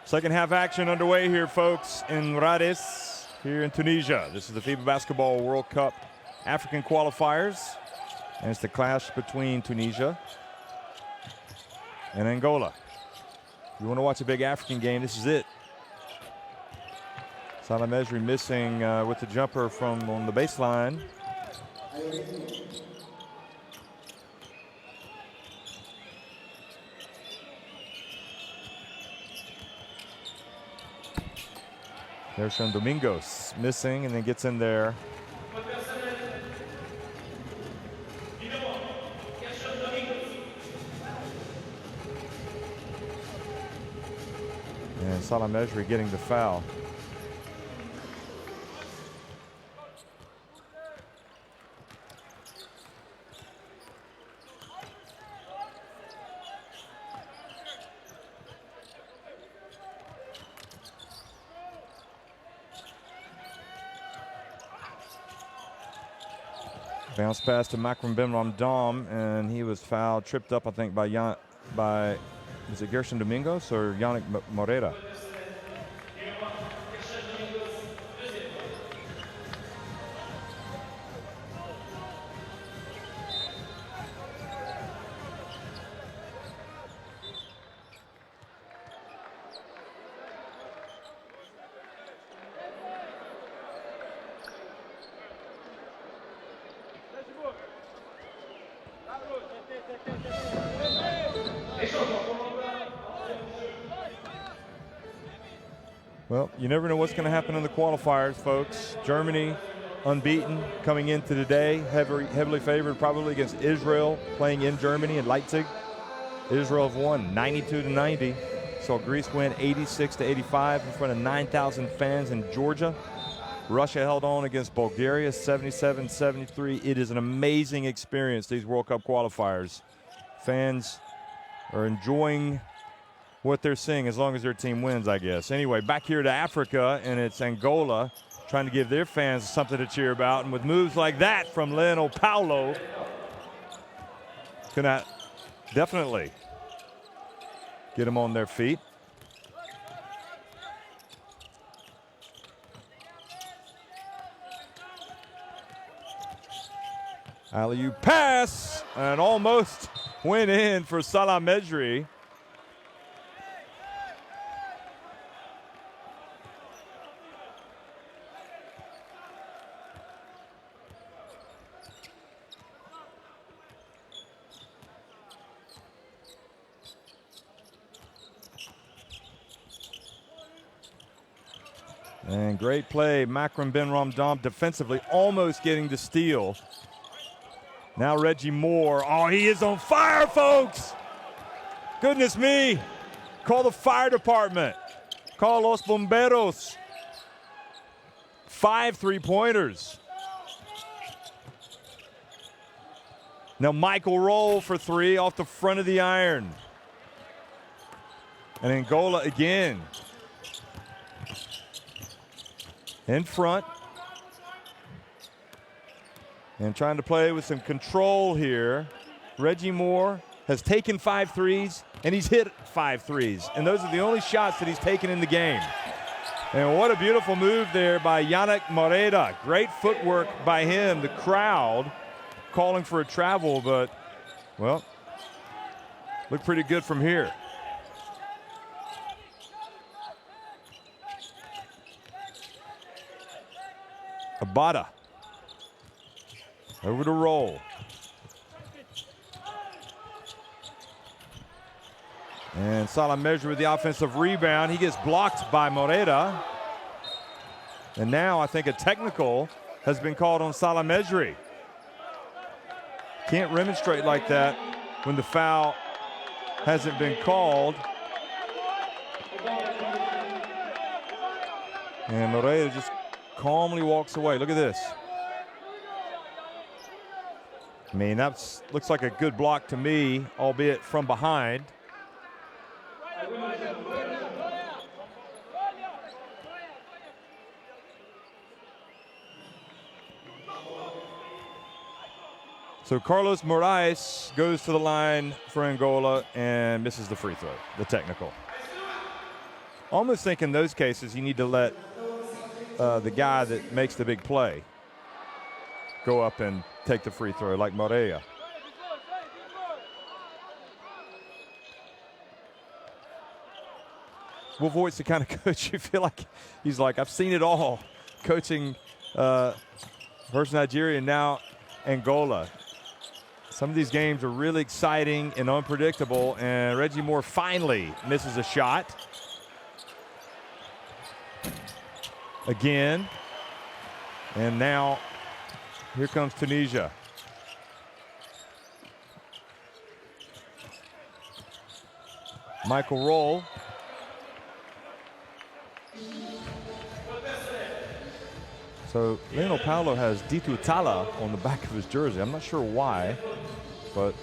Second half action underway here, folks, in Rades, here in Tunisia. This is the FIBA Basketball World Cup African qualifiers. And it's the clash between Tunisia and Angola. If you want to watch a big African game, this is it. Salah Mejri missing with the jumper from on the baseline. There's Sean Domingos missing and then gets in there. And Salah Mejri getting the foul. Bounce pass to Makram Ben Ramdam, and he was fouled, tripped up, I think, by is it Gerson Domingos or Yannick Moreira? Well, you never know what's going to happen in the qualifiers, folks. Germany, unbeaten, coming into today, heavily favored probably against Israel, playing in Germany and Leipzig. Israel have won 92-90. Saw Greece win 86-85 in front of 9,000 fans in Georgia. Russia held on against Bulgaria 77-73. It is an amazing experience, these World Cup qualifiers. Fans are enjoying what they're seeing as long as their team wins, I guess. Anyway, back here to Africa, and it's Angola trying to give their fans something to cheer about. And with moves like that from Lionel Paulo, gonna definitely get them on their feet. Alley-oop pass, and almost went in for Salah Mejri. And great play, Makram Ben Ramdam defensively, almost getting the steal. Now Reggie Moore. Oh, he is on fire, folks. Goodness me. Call the fire department. Call Los Bomberos. 5 3-pointers. Now Michael Roll for 3 off the front of the iron. And Angola again. In front. And trying to play with some control here. Reggie Moore has taken 5 threes, and he's hit 5 threes. And those are the only shots that he's taken in the game. And what a beautiful move there by Yannick Moreda. Great footwork by him. The crowd calling for a travel, but, well, looked pretty good from here. Abada. Over to Roll. And Salah Mejri with the offensive rebound. He gets blocked by Moreda. And now I think a technical has been called on Salah Mejri. Can't remonstrate like that when the foul hasn't been called. And Moreda just calmly walks away. Look at this. I mean, that looks like a good block to me, albeit from behind. So Carlos Moraes goes to the line for Angola and misses the free throw, the technical. Almost think in those cases you need to let the guy that makes the big play go up and take the free throw, like Morea. Will Voigt's the kind of coach you feel like he's like, I've seen it all, coaching versus Nigeria and now Angola. Some of these games are really exciting and unpredictable, and Reggie Moore finally misses a shot. Again. And now here comes Tunisia. Michael Roll. So Lionel Paulo has Ditu Tala on the back of his jersey. I'm not sure why, but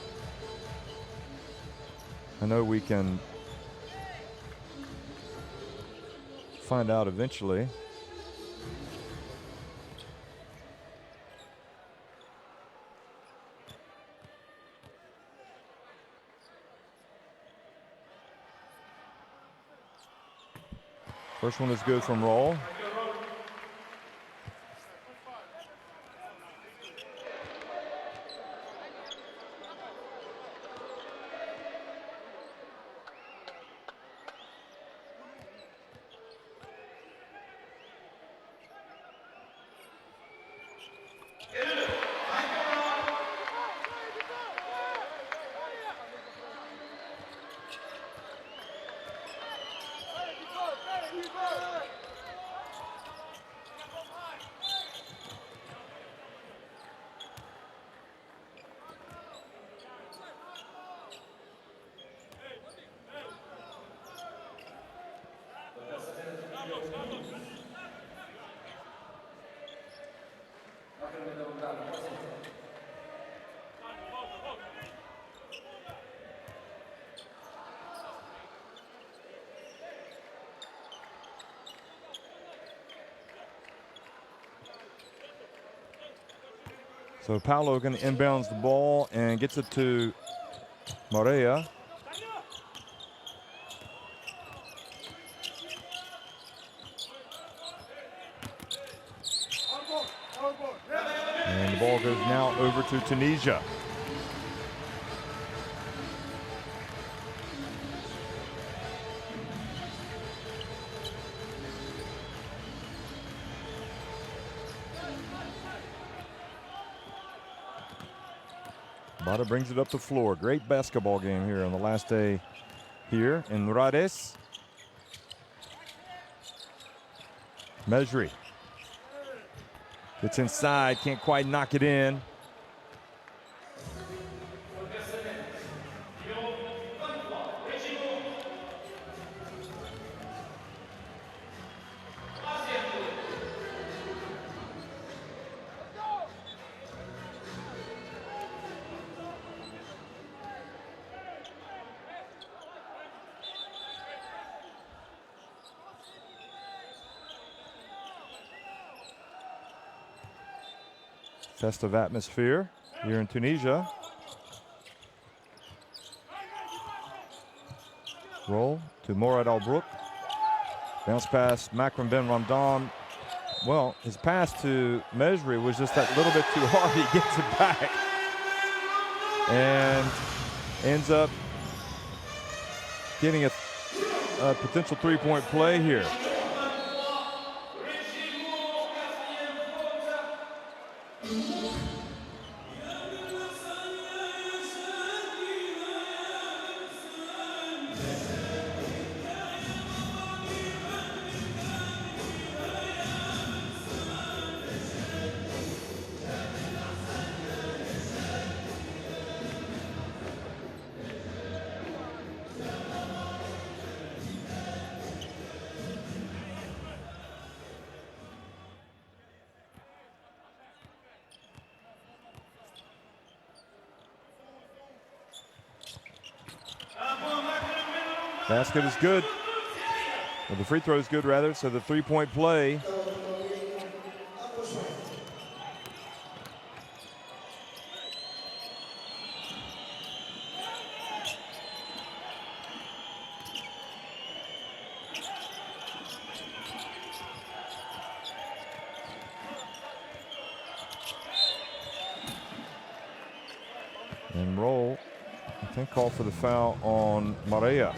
I know we can find out eventually. First one is good from Roll. So Paolo going to inbounds the ball and gets it to Morea. And the ball goes now over to Tunisia. Bada brings it up the floor. Great basketball game here on the last day here in Rades. Mejri gets inside, can't quite knock it in. Festive atmosphere here in Tunisia. Roll to Morad Al-Brook. Bounce pass, Makram Ben Ramdan. Well, his pass to Mejri was just that little bit too hard. He gets it back and ends up getting a potential three-point play here. Basket is good. Well, the free throw is good, rather, so the three-point play. And roll, I think, call for the foul on Morea.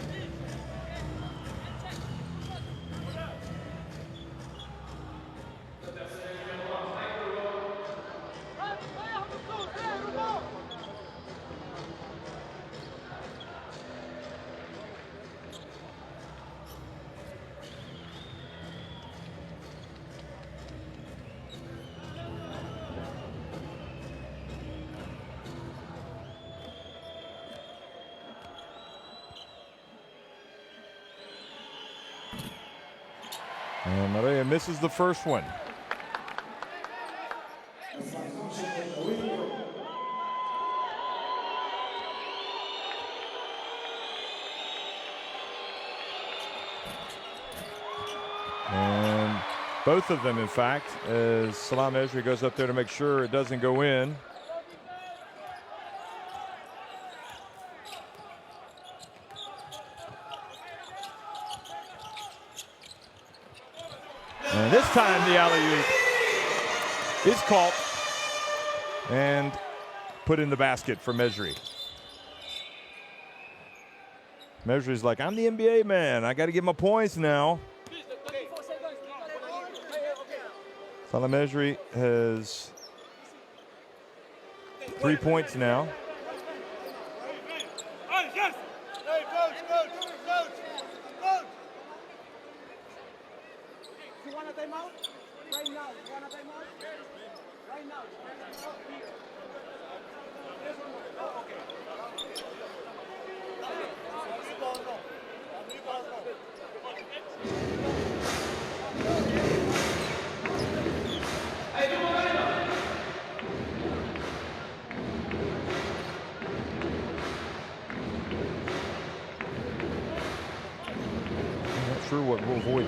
And Morea misses the first one. And both of them, in fact, as Salam Mejri goes up there to make sure it doesn't go in. And this time the alley-oop is caught and put in the basket for Mejri. Mejri's like, I'm the NBA man. I got to get my points now. Salam Mejri has 3 points now.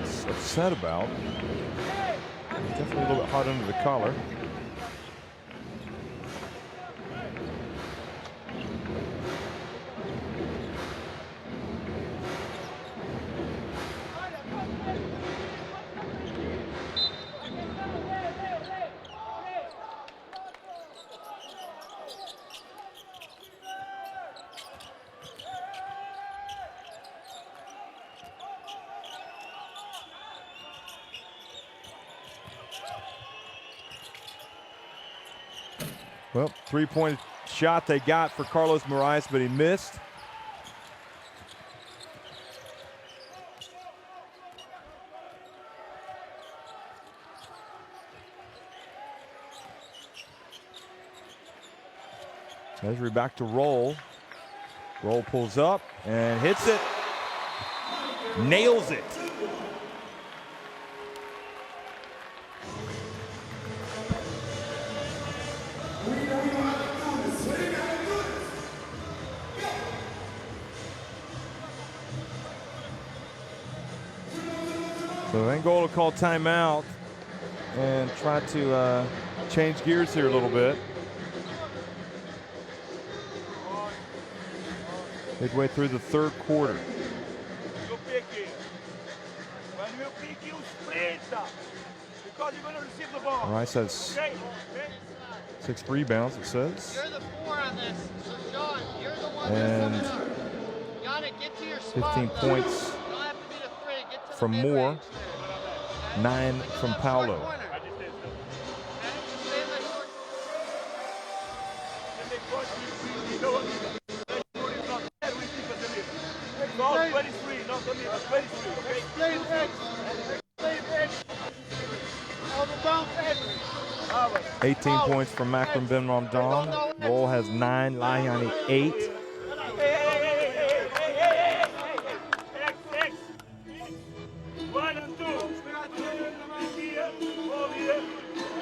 Abbott's upset about. Definitely a little bit hot under the collar. Well, three-point shot they got for Carlos Moraes, but he missed. Treasury back to Roll. Roll pulls up and hits it. Nails it. So Angola called timeout and try to change gears here a little bit. Midway through the third quarter. You pick it. When you pick, you sprint because you're going to receive the ball. Rice has 6 rebounds, it says. You're the 4 on this, so John, you're the one and that's coming up. Gotta get to your spot. 15 points You don't have to be the 3. Get to from the Moore. mid-range there. 9 from Paolo. No, 23, not the middle, 23, okay? Play X. Play X. On the bounce X. 18 points from Makram Ben Ramdan. Roll has 9, Lahiani 8. X. 1 and 2. Here, ball here.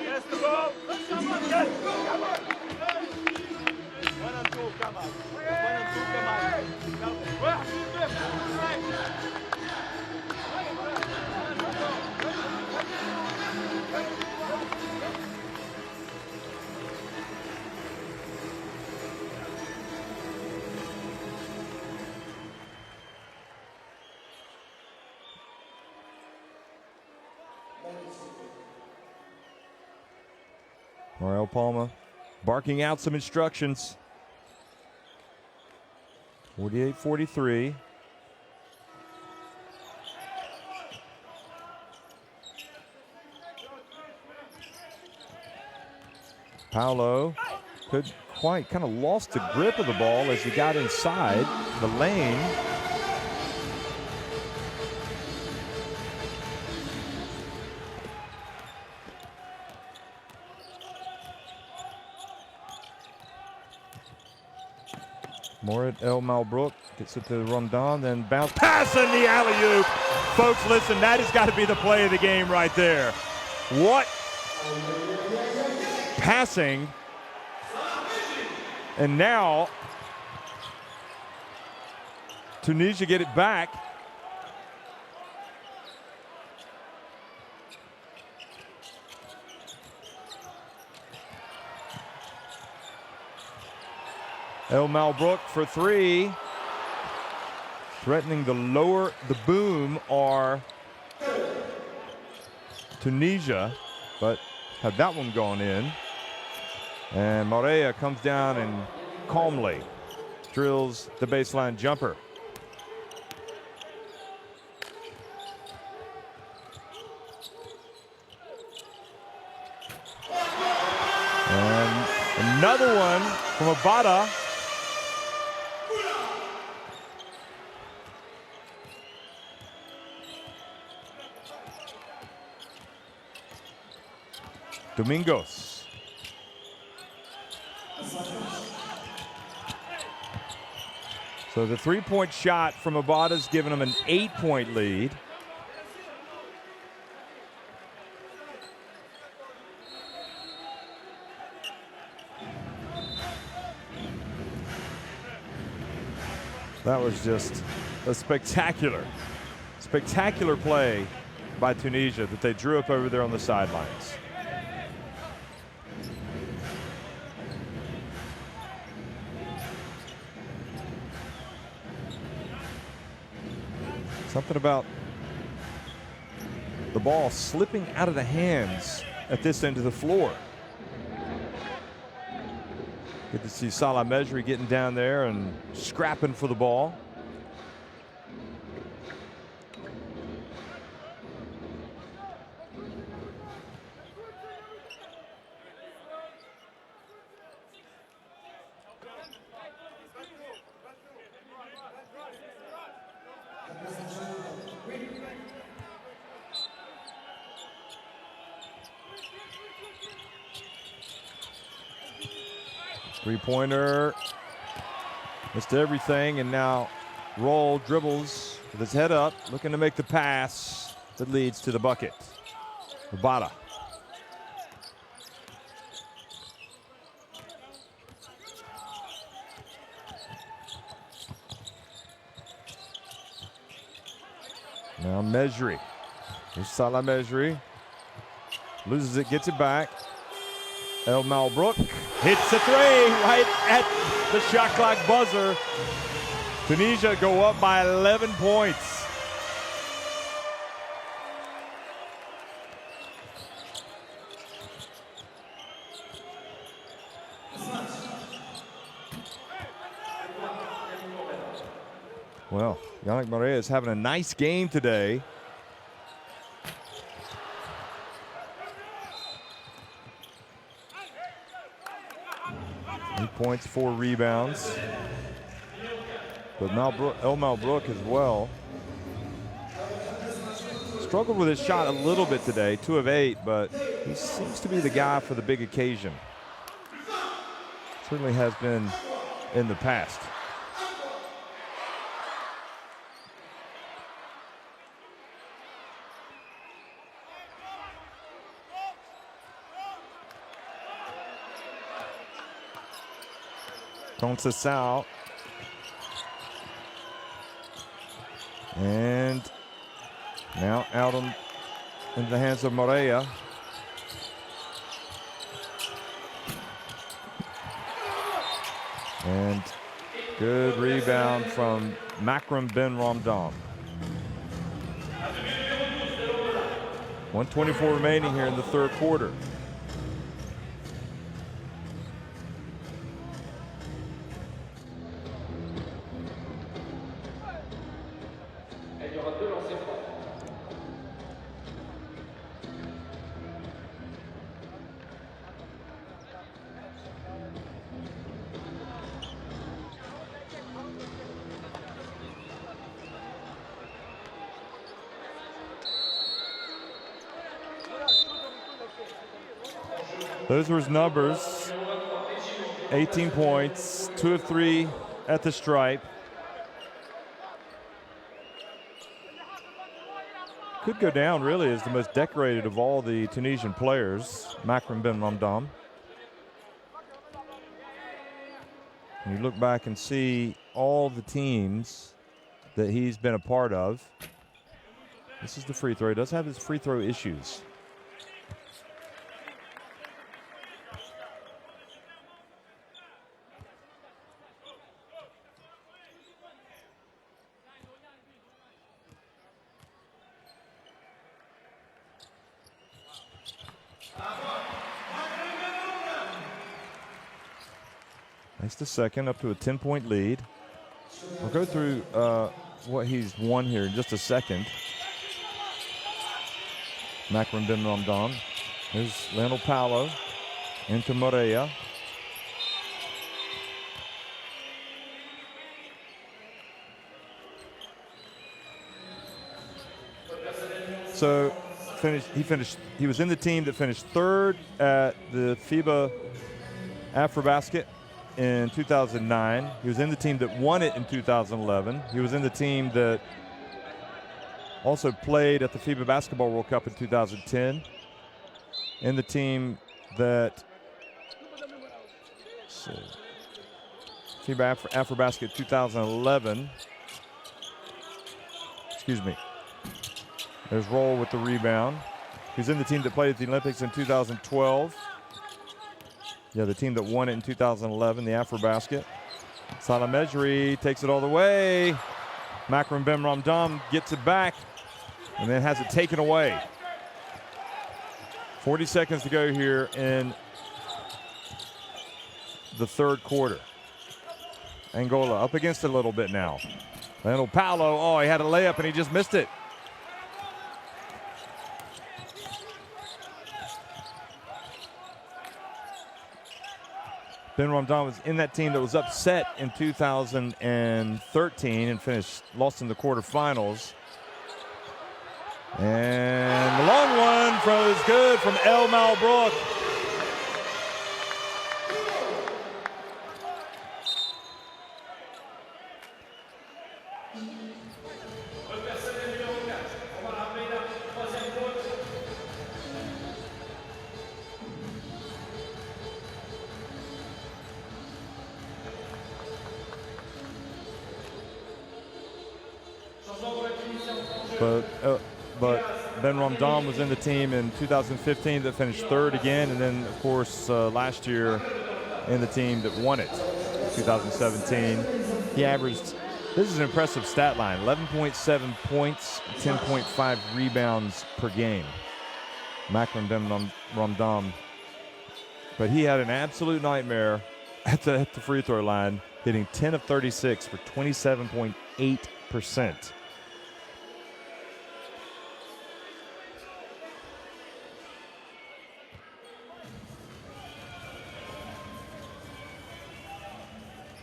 Yes, the ball. Yes, come on. 1 and 2, come on. 1 and 2, come on. Morel Palma barking out some instructions. 48-43. Paolo could quite kind of lost the grip of the ball as he got inside the lane. Morit El Malbrook gets it to Rondon, then bounce pass in the alley-oop. Folks, listen, that has got to be the play of the game right there. What passing. And now Tunisia get it back. El Malbrook for 3. Threatening to lower the boom are Tunisia, but had that one gone in. And Morea comes down and calmly drills the baseline jumper. And another one from Abada. Domingos. So the three-point shot from Abada's given him an 8-point lead. That was just a spectacular play by Tunisia that they drew up over there on the sidelines. Something about the ball slipping out of the hands at this end of the floor. Good to see Salah Mejri getting down there and scrapping for the ball. Three-pointer, missed everything, and now Roll dribbles with his head up, looking to make the pass that leads to the bucket. Rabada. Now Mejri. Here's Salah Mejri. Loses it, gets it back. El Malbrook hits a three right at the shot clock buzzer. Tunisia go up by 11 points. Well, Yannick Morea is having a nice game today. Points, 4 rebounds. But El Malbrook as well. Struggled with his shot a little bit today, 2 of 8, but he seems to be the guy for the big occasion. Certainly has been in the past. Conceição. And now out in the hands of Morea. And good rebound from Makram Ben Ramdan. 1:24 remaining here in the third quarter. Those were his numbers. 18 points, 2 of 3 at the stripe. Could go down really as the most decorated of all the Tunisian players, Makram Ben Ramdan. And you look back and see all the teams that he's been a part of. This is the free throw. He does have his free throw issues. Nice the second, up to a 10-point lead. We'll go through what he's won here in just a second. Makram Ben Ramdan. There's Lionel Paulo into Morea. So he was in the team that finished third at the FIBA Afrobasket in 2009. He was in the team that won it in 2011. He was in the team that also played at the FIBA Basketball World Cup in 2010. In the team that FIBA Afrobasket 2011. Excuse me. There's Roll with the rebound. He's in the team that played at the Olympics in 2012. Yeah, the team that won it in 2011, the Afrobasket. Salah Mejri takes it all the way. Makram Ben Ramdam gets it back and then has it taken away. 40 seconds to go here in the third quarter. Angola up against it a little bit now. Lionel Paolo, oh, he had a layup and he just missed it. Ben Ramdam was in that team that was upset in 2013 and lost in the quarterfinals. And the long one is good from El Malbrook. But Ben Ramdam was in the team in 2015 that finished third again, and then, of course, last year in the team that won it, 2017. He averaged, this is an impressive stat line, 11.7 points, 10.5 rebounds per game. Makram Ben Ramdam. But he had an absolute nightmare at the free throw line, hitting 10 of 36 for 27.8%.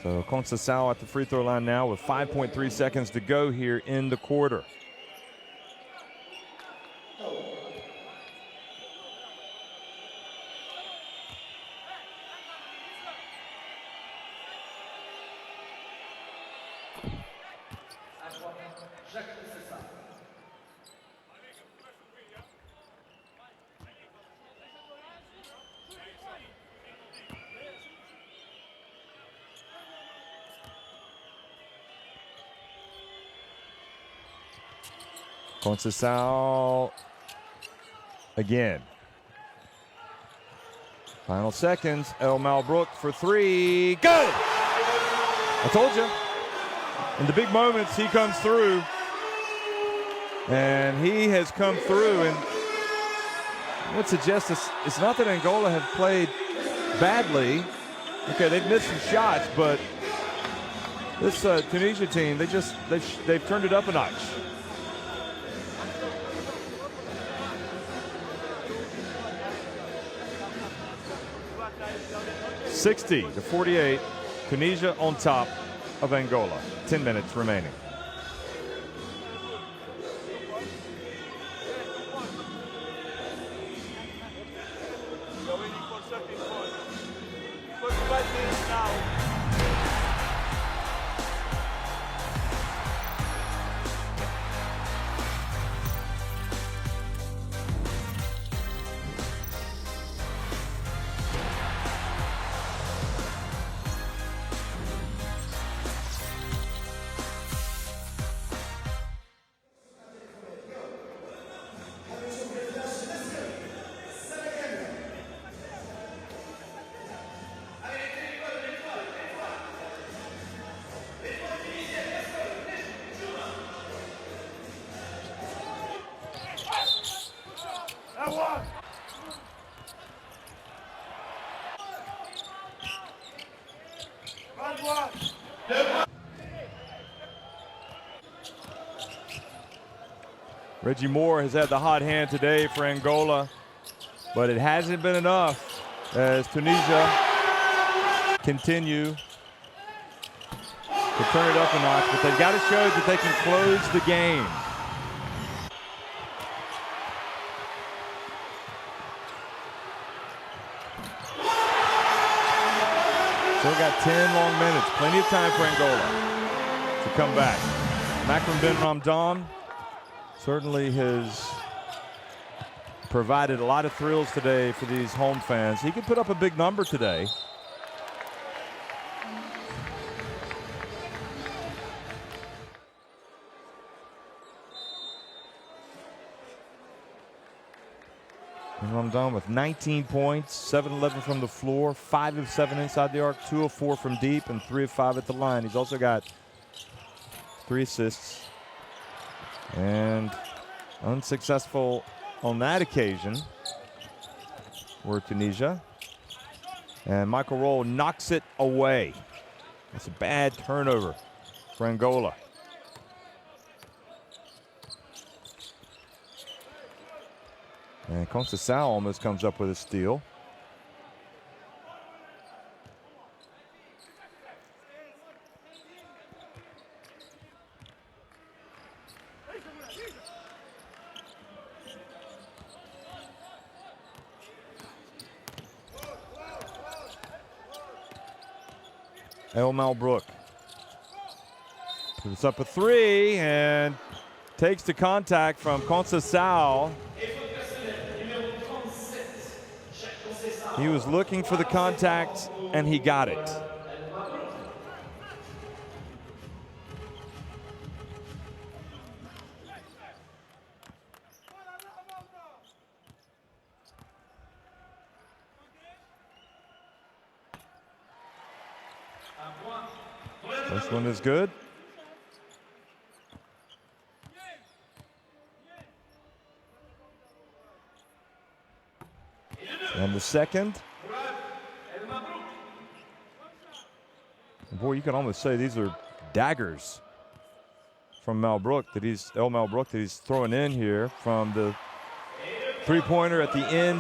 So Conceição at the free throw line now with 5.3 seconds to go here in the quarter. Conceição again. Final seconds. El Malbrook for three. Good! I told you. In the big moments, he comes through. And he has come through. And I would suggest it's not that Angola have played badly. Okay, they've missed some shots, but this Tunisia team, they've turned it up a notch. 60-48, Tunisia on top of Angola. 10 minutes remaining. Reggie Moore has had the hot hand today for Angola, but it hasn't been enough as Tunisia continue to turn it up a notch, but they've got to show that they can close the game. Still got 10 long minutes, plenty of time for Angola to come back. Makram Ben Ramdam certainly has provided a lot of thrills today for these home fans. He could put up a big number today. And Ramadan with 19 points, 7-11 from the floor, 5 of 7 inside the arc, 2 of 4 from deep, and 3 of 5 at the line. He's also got 3 assists. And unsuccessful on that occasion were Tunisia. And Michael Roll knocks it away. That's a bad turnover for Angola. And Conceição almost comes up with a steal. El Malbrook puts up a 3 and takes the contact from Conceição. He was looking for the contact and he got it. This one is good. And the second. Boy, you can almost say these are daggers from El Malbrook that he's throwing in here from the three-pointer at the end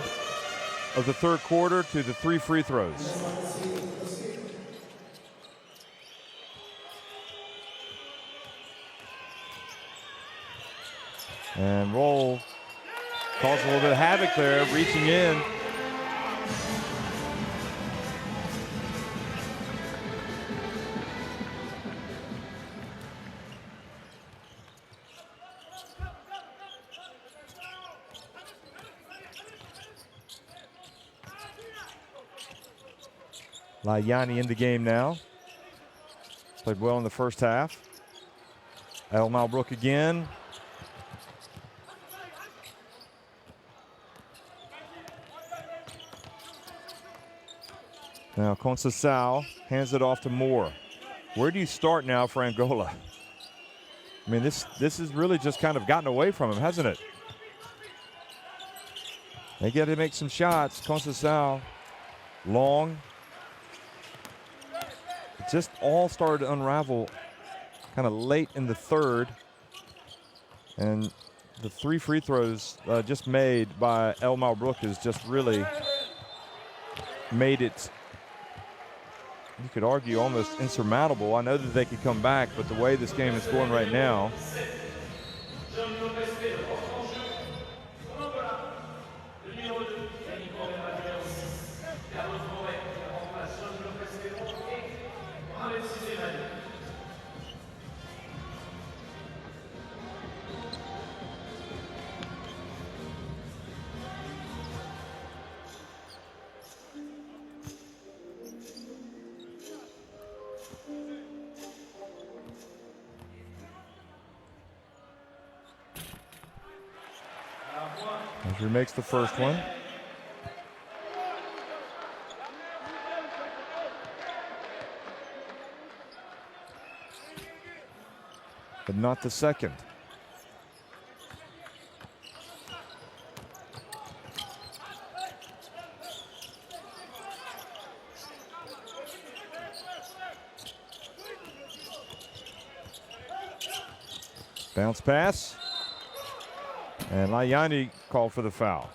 of the third quarter to the 3 free throws. And Roll caused a little bit of havoc there, reaching in. Layani in the game now. Played well in the first half. El Malbrook again. Now Conceição hands it off to Moore. Where do you start now for Angola? I mean, this has really just kind of gotten away from him, hasn't it? They got to make some shots. Conceição, long. It just all started to unravel kind of late in the third. And the 3 free throws just made by El Malbrook has just really made it, you could argue, almost insurmountable. I know that they could come back, but the way this game is going right now. Andrew makes the first one. But not the second. Bounce pass. And Layani called for the foul.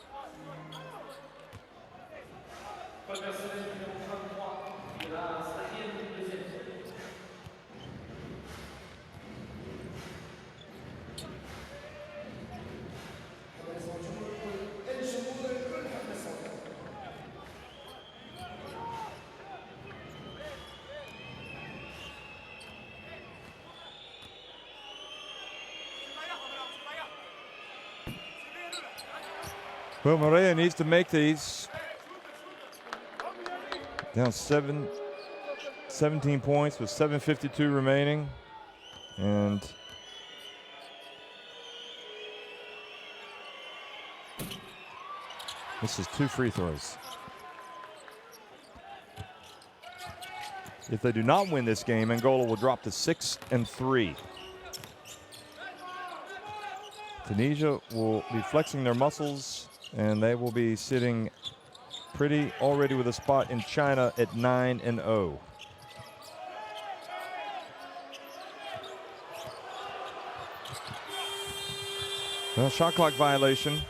Well, Morea needs to make these. Down 17 points with 7:52 remaining. And Misses 2 free throws. If they do not win this game, Angola will drop to 6-3. Tunisia will be flexing their muscles, and they will be sitting pretty already with a spot in China at 9-0. Well, shot clock violation.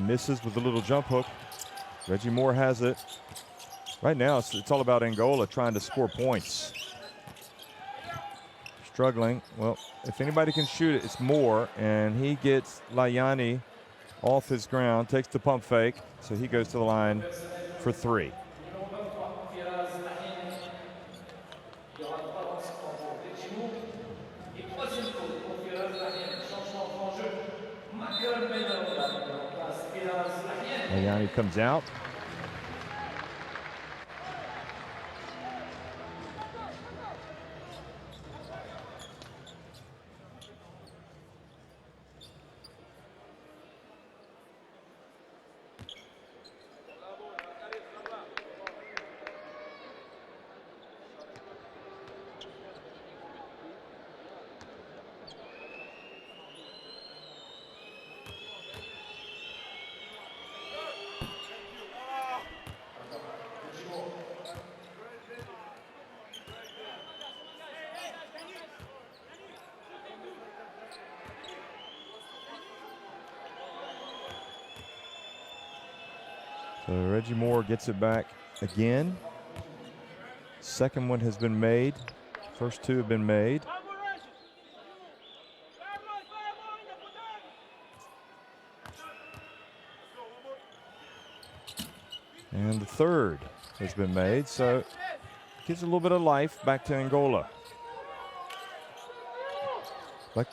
Misses with a little jump hook. Reggie Moore has it. Right now, it's all about Angola trying to score points. Struggling. Well, if anybody can shoot it, it's Moore, and he gets Layani off his ground, takes the pump fake, so he goes to the line for 3. Layani comes out. So Reggie Moore gets it back again. Second one has been made. First 2 have been made. And the third has been made, so gives a little bit of life back to Angola. Like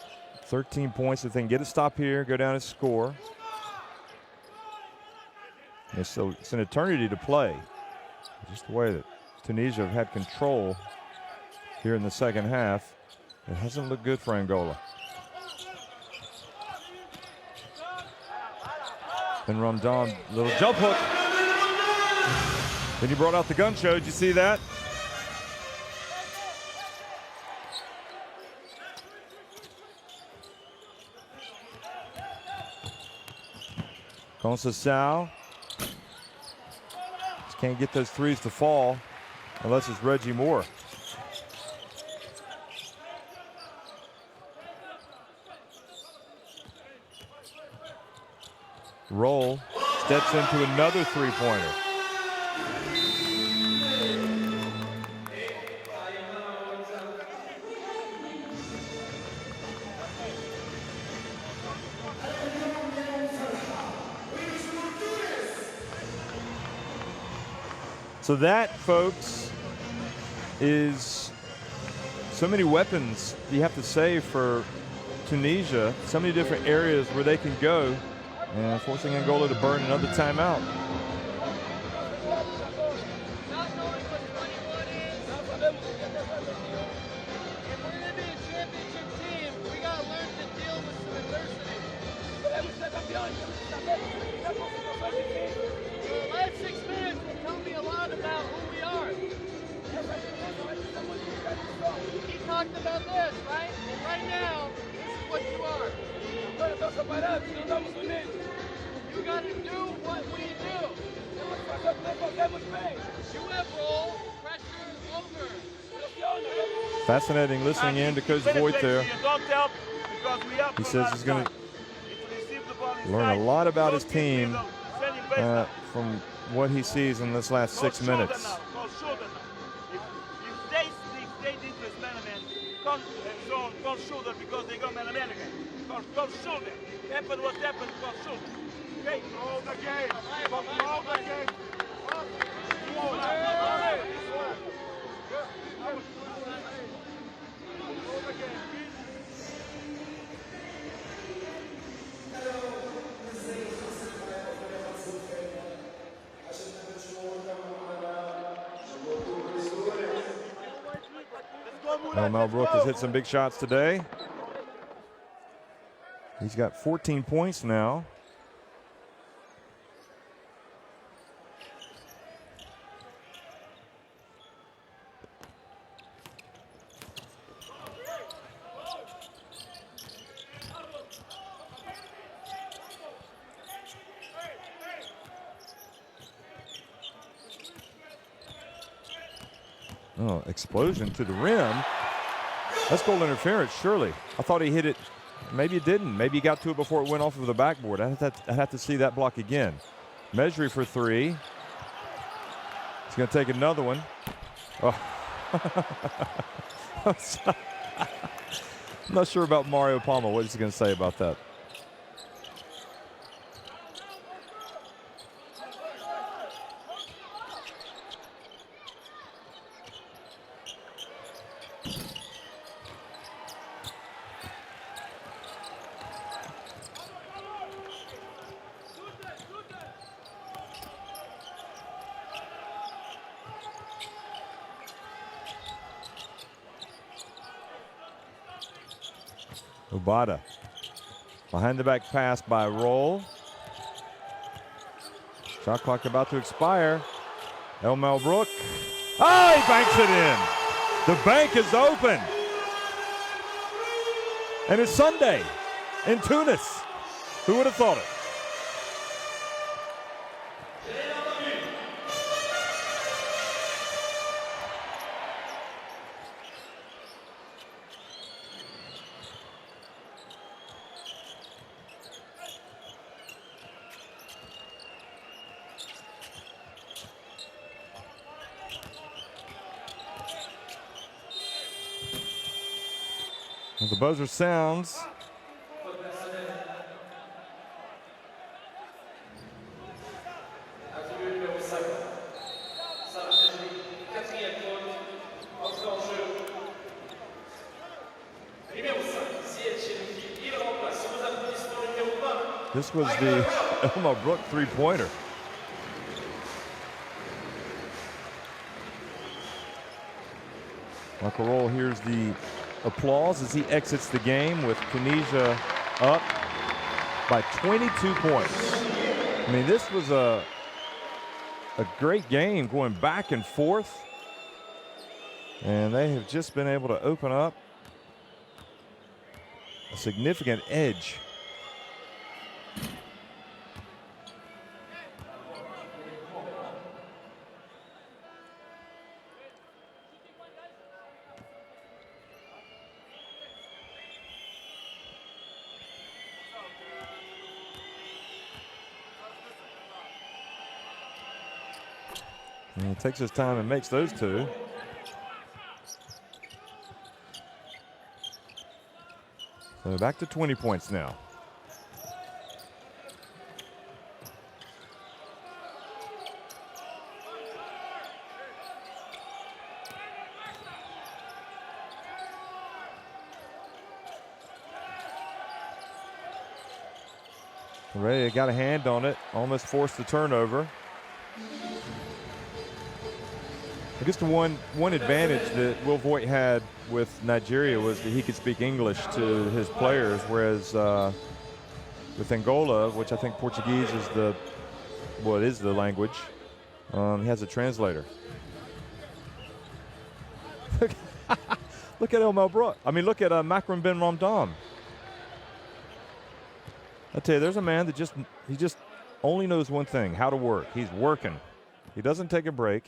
13 points, if they can get a stop here, go down and score. And so it's an eternity to play. Just the way that Tunisia have had control here in the second half, it hasn't looked good for Angola. Then Ramdan, little jump hook. Then he brought out the gun show. Did you see that? Conceição. Just can't get those threes to fall unless it's Reggie Moore. Roll, steps into another three-pointer. So that, folks, is so many weapons you have to save for Tunisia, so many different areas where they can go, and forcing Angola to burn another timeout. Fascinating listening in to Coach Voigt there. He says he's going to learn a lot about his team from what he sees in this last 6 minutes. Cause shoulder. Happen what happened, cause shoulder. Okay? Hold the game. Hold the game. Mel Brook has hit some big shots today. He's got 14 points now. Oh, explosion to the rim. That's goal interference, surely. I thought he hit it. Maybe it didn't. Maybe he got to it before it went off of the backboard. I'd have to see that block again. Measuring for three. He's going to take another one. Oh. I'm not sure about Mario Palma. What is he going to say about that? Obata. Behind the back pass by Roll. Shot clock about to expire. Mel Brook. Oh, he banks it in. The bank is open. And it's Sunday in Tunis. Who would have thought it? The buzzer sounds. This was the Elmo Brook three-pointer. Michael Roll hears the applause as he exits the game with Tunisia up by 22 points. I mean, this was a great game going back and forth. And they have just been able to open up a significant edge. And he takes his time and makes those two. So back to 20 points now. Ray got a hand on it, almost forced the turnover. I guess the one advantage that Will Voigt had with Nigeria was that he could speak English to his players, whereas with Angola, which I think Portuguese is the language, he has a translator. Look at Elmo Brook. I mean, look at Makram Ben Ramdam. I tell you, there's a man that just only knows one thing: how to work. He's working. He doesn't take a break.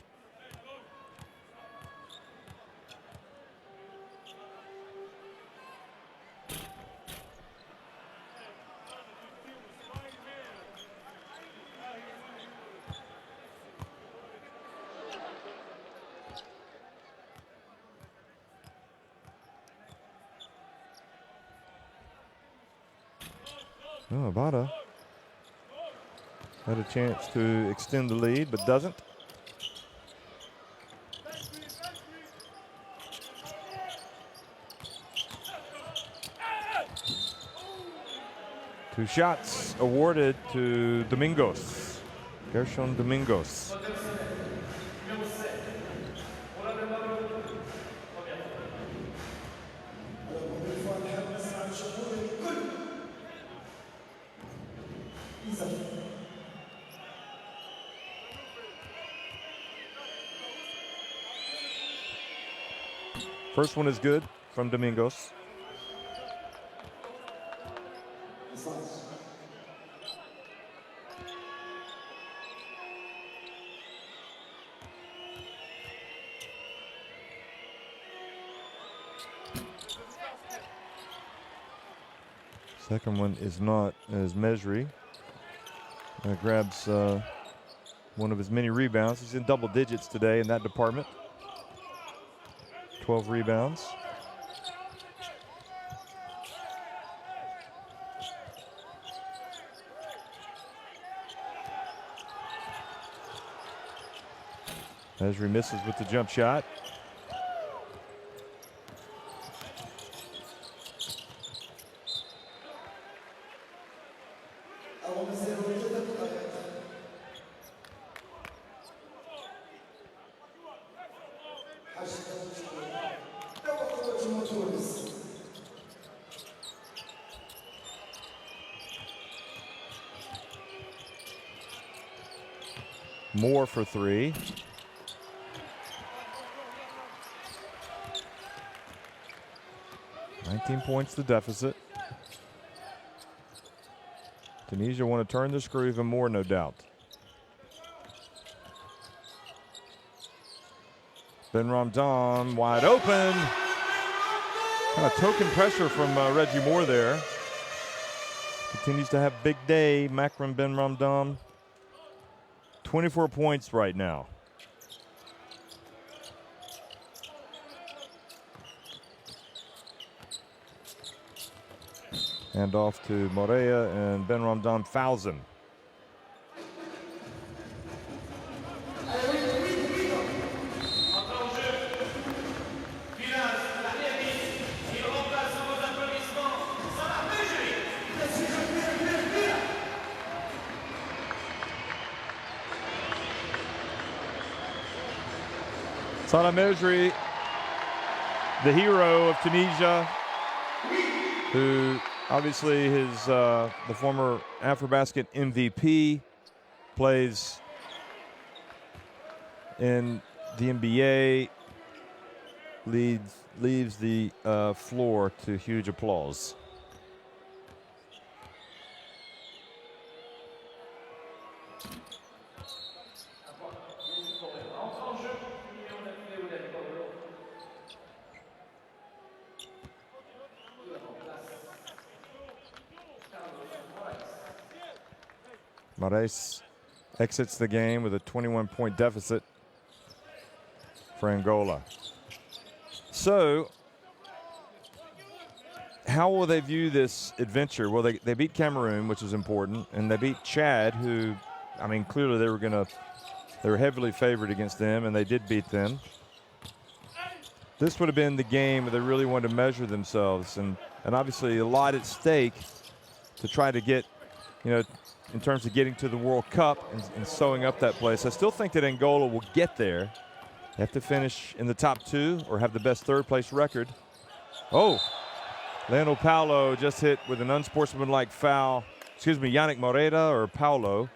Oh, Abada had a chance to extend the lead, but doesn't. Two shots awarded to Domingos. Gershon Domingos. First one is good from Domingos. Second one is not as Mesri. Grabs one of his many rebounds. He's in double digits today in that department. 12 rebounds. Mesri misses with the jump shot. Moore for three. Points the deficit. Tunisia want to turn the screw even more, no doubt. Ben Ramdam wide open. Kind of token pressure from Reggie Moore there. Continues to have big day, Makram Ben Ramdam. 24 points right now. Hand off to Morea, and Ben Ramdam fouls him. Salah Mesri, the hero of Tunisia, who obviously is the former AfroBasket MVP, plays in the NBA, leaves the floor to huge applause. Marais exits the game with a 21-point deficit for Angola. So, how will they view this adventure? Well, they beat Cameroon, which is important, and they beat Chad, who, I mean, clearly they were heavily favored against them, and they did beat them. This would have been the game where they really wanted to measure themselves, and obviously a lot at stake to try to get, in terms of getting to the World Cup and sewing up that place. I still think that Angola will get there. They have to finish in the top two or have the best third-place record. Oh, Leonel Paulo just hit with an unsportsmanlike foul. Excuse me, Yannick Moreda or Paulo.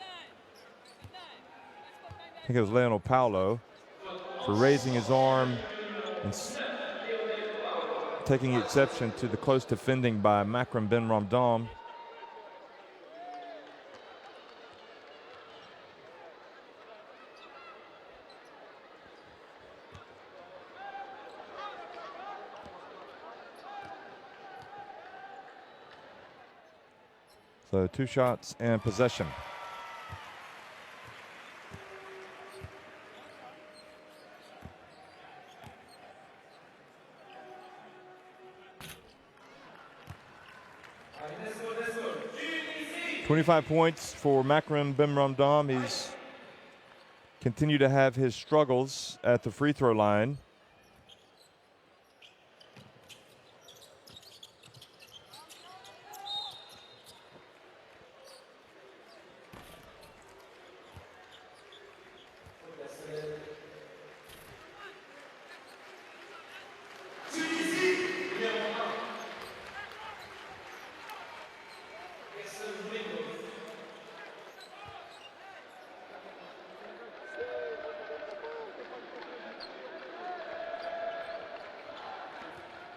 I think it was Leonel Paulo for raising his arm and taking exception to the close defending by Makram Ben Ramdam. So 2 shots and possession. 25 points for Makram Bimramdam. He's continued to have his struggles at the free throw line.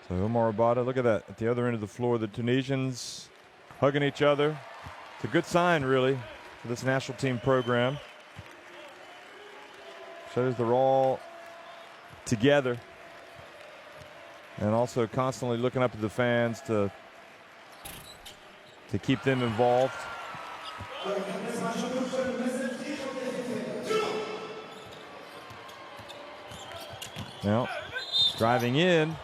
So Omar Abada, look at that. At the other end of the floor, the Tunisians hugging each other. It's a good sign, really, for this national team program. Shows they're all together and also constantly looking up at the fans to keep them involved. Now, driving in.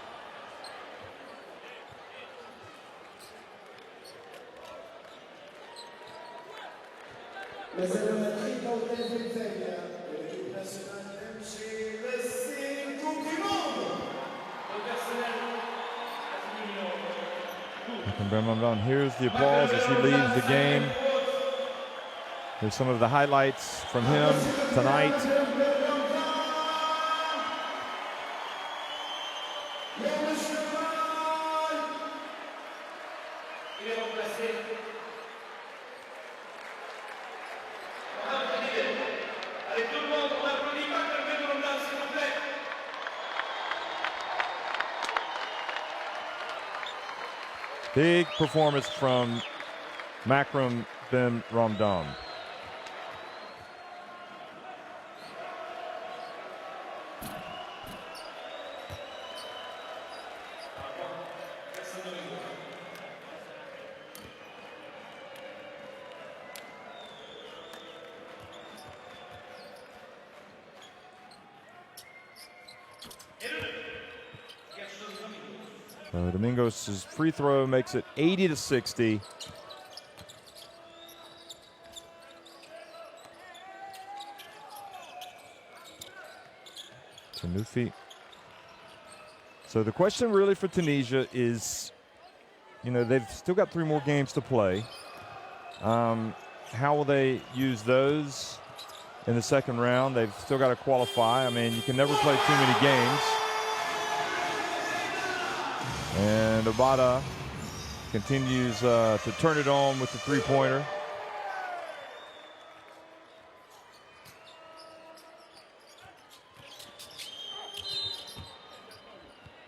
Here's the applause as he leaves the game. Here's some of the highlights from him tonight. Big performance from Makram Bimramdam. Domingos' free throw makes it 80-60. Tanufi. So the question really for Tunisia is, you know, they've still got 3 more games to play. How will they use those in the second round? They've still got to qualify. I mean, you can never play too many games. And Abada continues to turn it on with the three-pointer.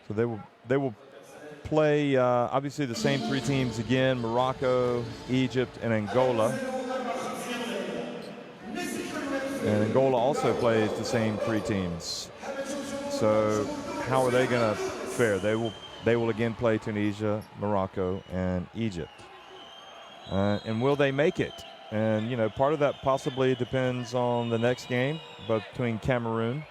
So they will play obviously the same 3 teams again: Morocco, Egypt, and Angola. And Angola also plays the same 3 teams. So how are they going to fare? They will again play Tunisia, Morocco, and Egypt. And will they make it? And, you know, part of that possibly depends on the next game between Cameroon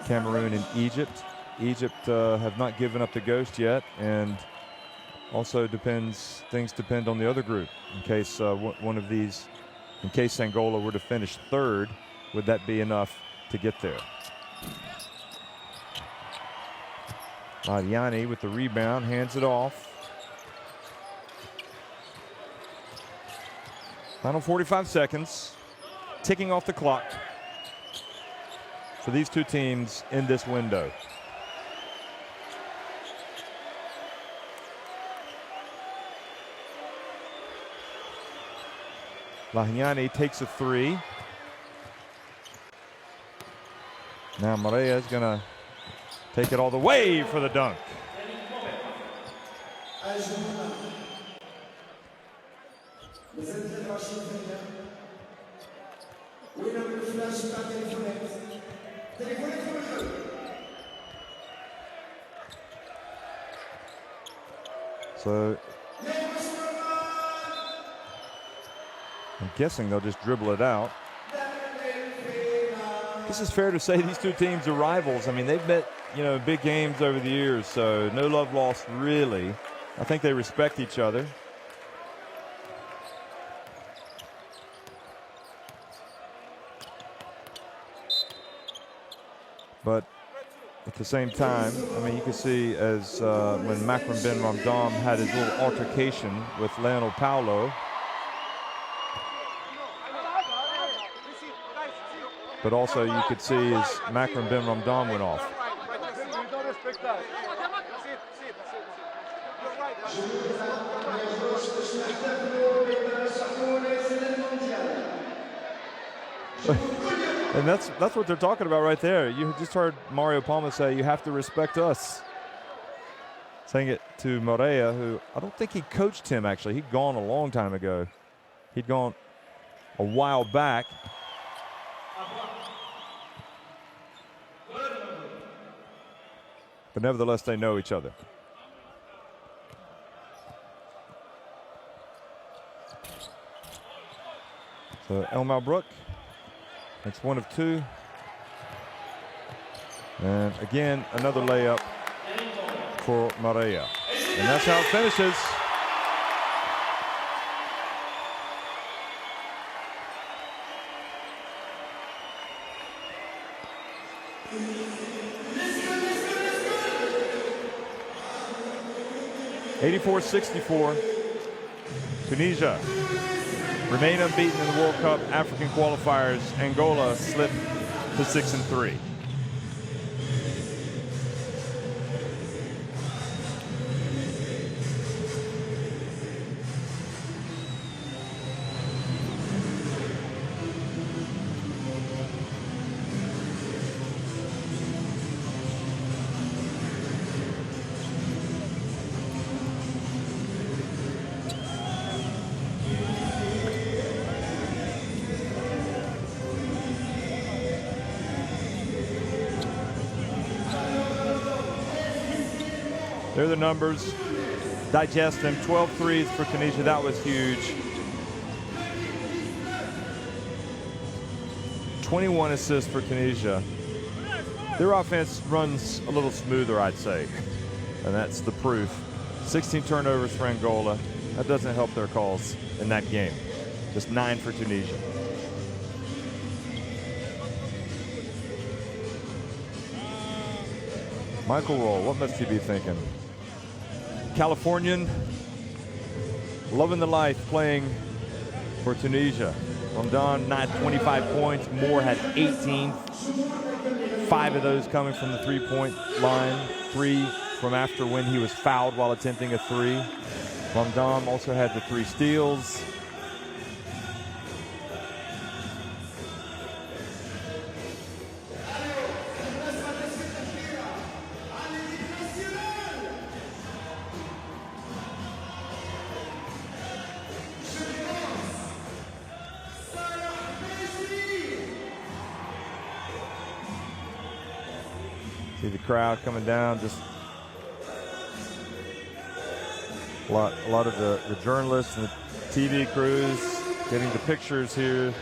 and Egypt. Egypt have not given up the ghost yet, and also things depend on the other group. In case in case Angola were to finish 3rd, would that be enough to get there? Yanni with the rebound, hands it off. Final 45 seconds, ticking off the clock for these 2 teams in this window. Lahiani takes a 3. Now Maria is going to take it all the way for the dunk. So I'm guessing they'll just dribble it out. I guess it's fair to say these 2 teams are rivals. I mean, they've met, you know, big games over the years, so no love lost really. I think they respect each other. But at the same time, I mean, you can see as when Makram Ben Ramdam had his little altercation with Leonel Paulo. But also you could see as Makram Ben Ramdam went off. And that's what they're talking about right there. You just heard Mario Palma say, you have to respect us. Saying it to Moreira, who I don't think he coached him, actually. He'd gone a long time ago. He'd gone a while back. But nevertheless, they know each other. So El Malbrook, that's 1 of 2. And again, another layup for Moreira. And that's how it finishes. (84-64). Tunisia remain unbeaten in the World Cup African qualifiers. Angola slipped to 6-3. There are the numbers. Digest them. 12 threes for Tunisia. That was huge. 21 assists for Tunisia. Their offense runs a little smoother, I'd say. And that's the proof. 16 turnovers for Angola. That doesn't help their cause in that game. Just 9 for Tunisia. Michael Roll, what must he be thinking? Californian, loving the life, playing for Tunisia. Ramdan not 25 points, Moore had 18. 5 of those coming from the three-point line, 3 from after when he was fouled while attempting a 3. Ramdan also had the 3 steals. See the crowd coming down, just a lot of the journalists and the TV crews getting the pictures here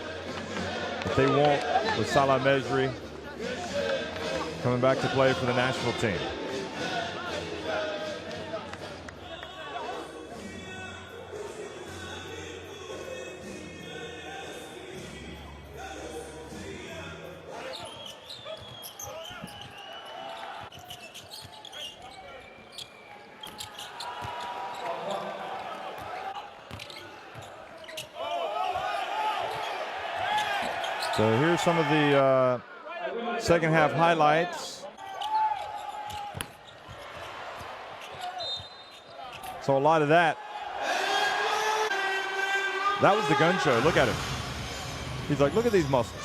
that they want with Salah Mejri coming back to play for the national team. So here's some of the second half highlights. So a lot of that. That was the gun show. Look at him. He's like, look at these muscles.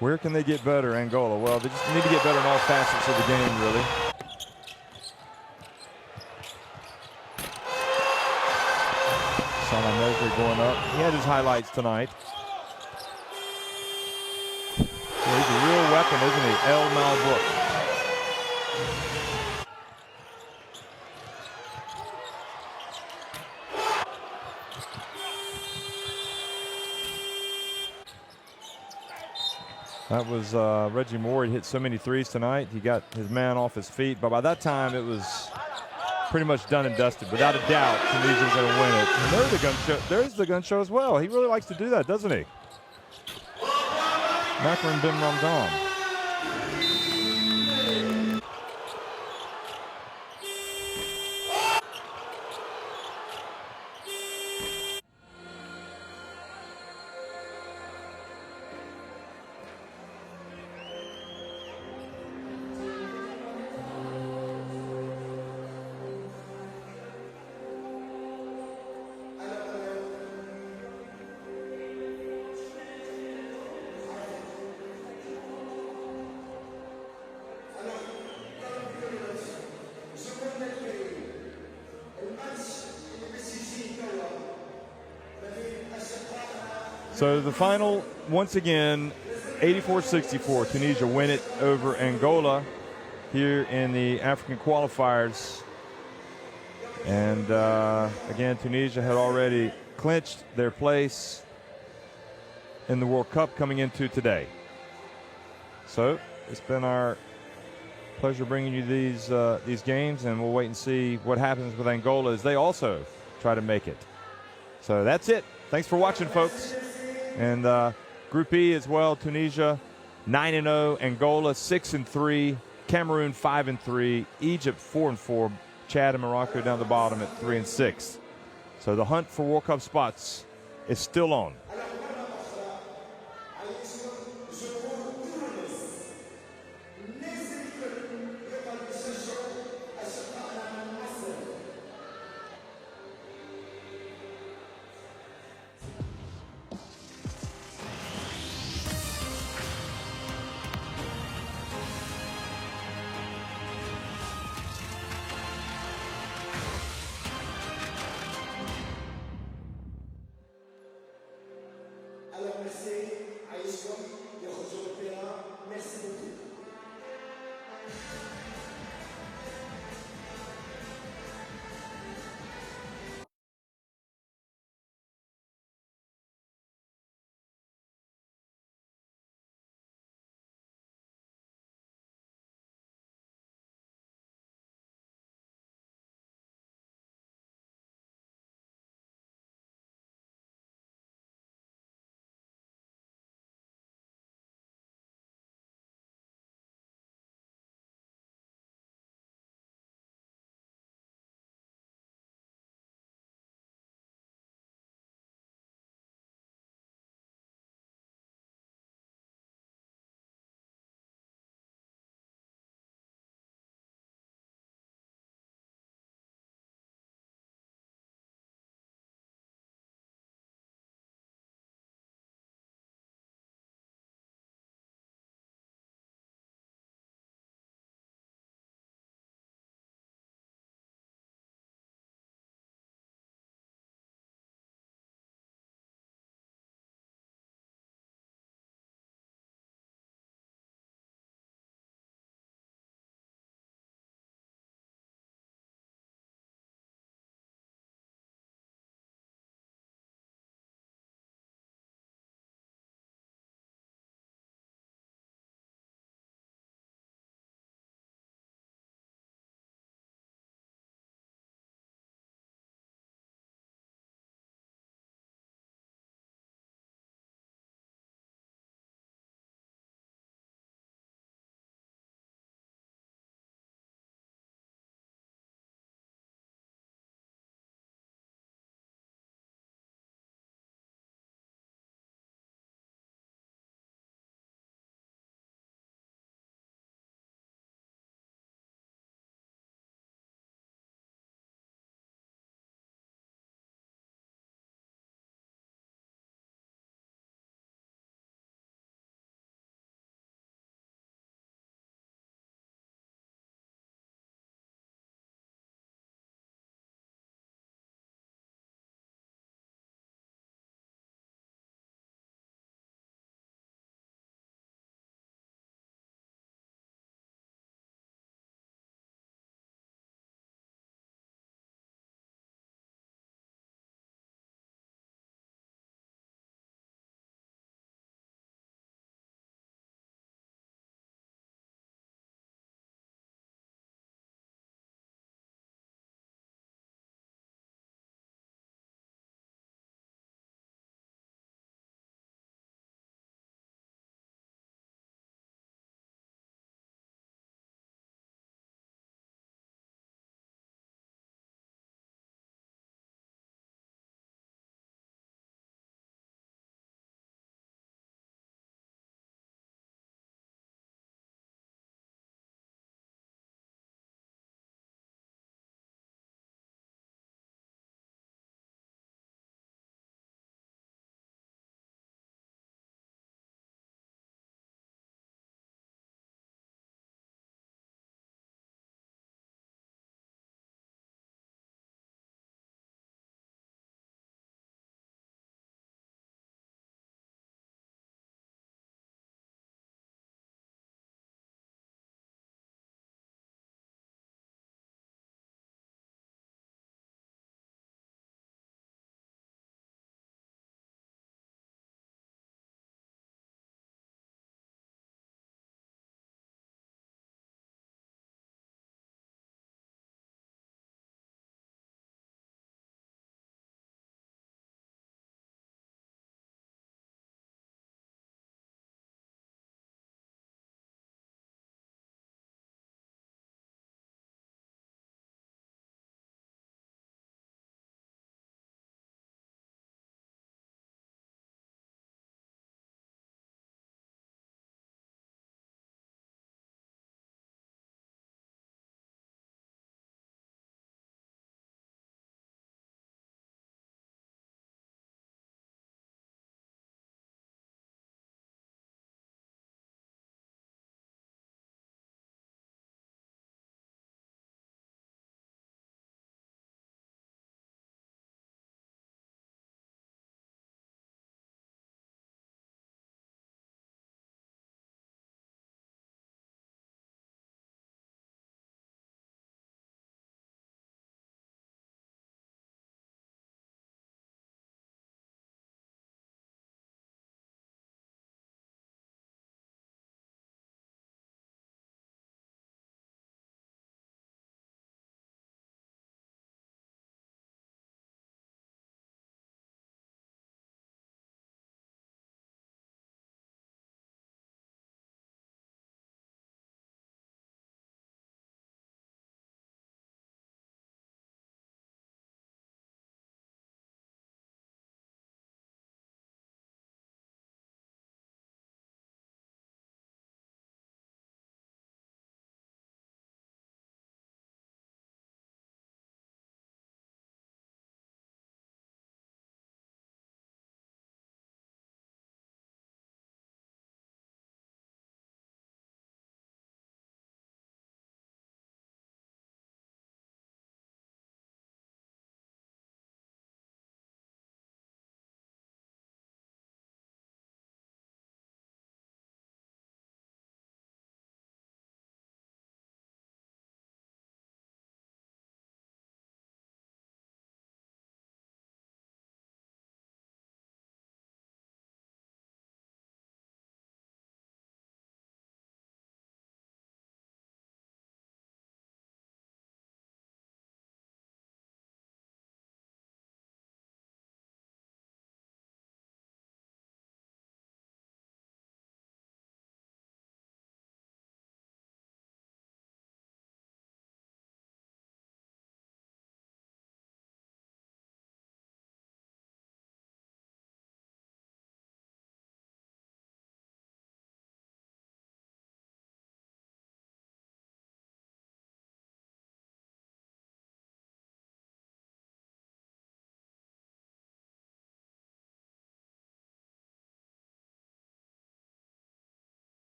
Where can they get better, Angola? Well, they just need to get better in all facets of the game, really. Salah Mejri going up. He had his highlights tonight. Well, he's a real weapon, isn't he? El Malbrook. That was Reggie Moore. He hit so many threes tonight. He got his man off his feet. But by that time, it was pretty much done and dusted. Without a doubt, Tunisia was going to win it. And there's the gun show. There's the gun show as well. He really likes to do that, doesn't he? Makram bin Ramdan. So the final, once again, 84-64. Tunisia win it over Angola here in the African qualifiers. And again, Tunisia had already clinched their place in the World Cup coming into today. So it's been our pleasure bringing you these games, and we'll wait and see what happens with Angola as they also try to make it. So that's it. Thanks for watching, folks. And Group E as well, Tunisia 9-0, Angola 6-3, Cameroon 5-3, Egypt 4-4, Chad and Morocco down the bottom at 3-6. So the hunt for World Cup spots is still on.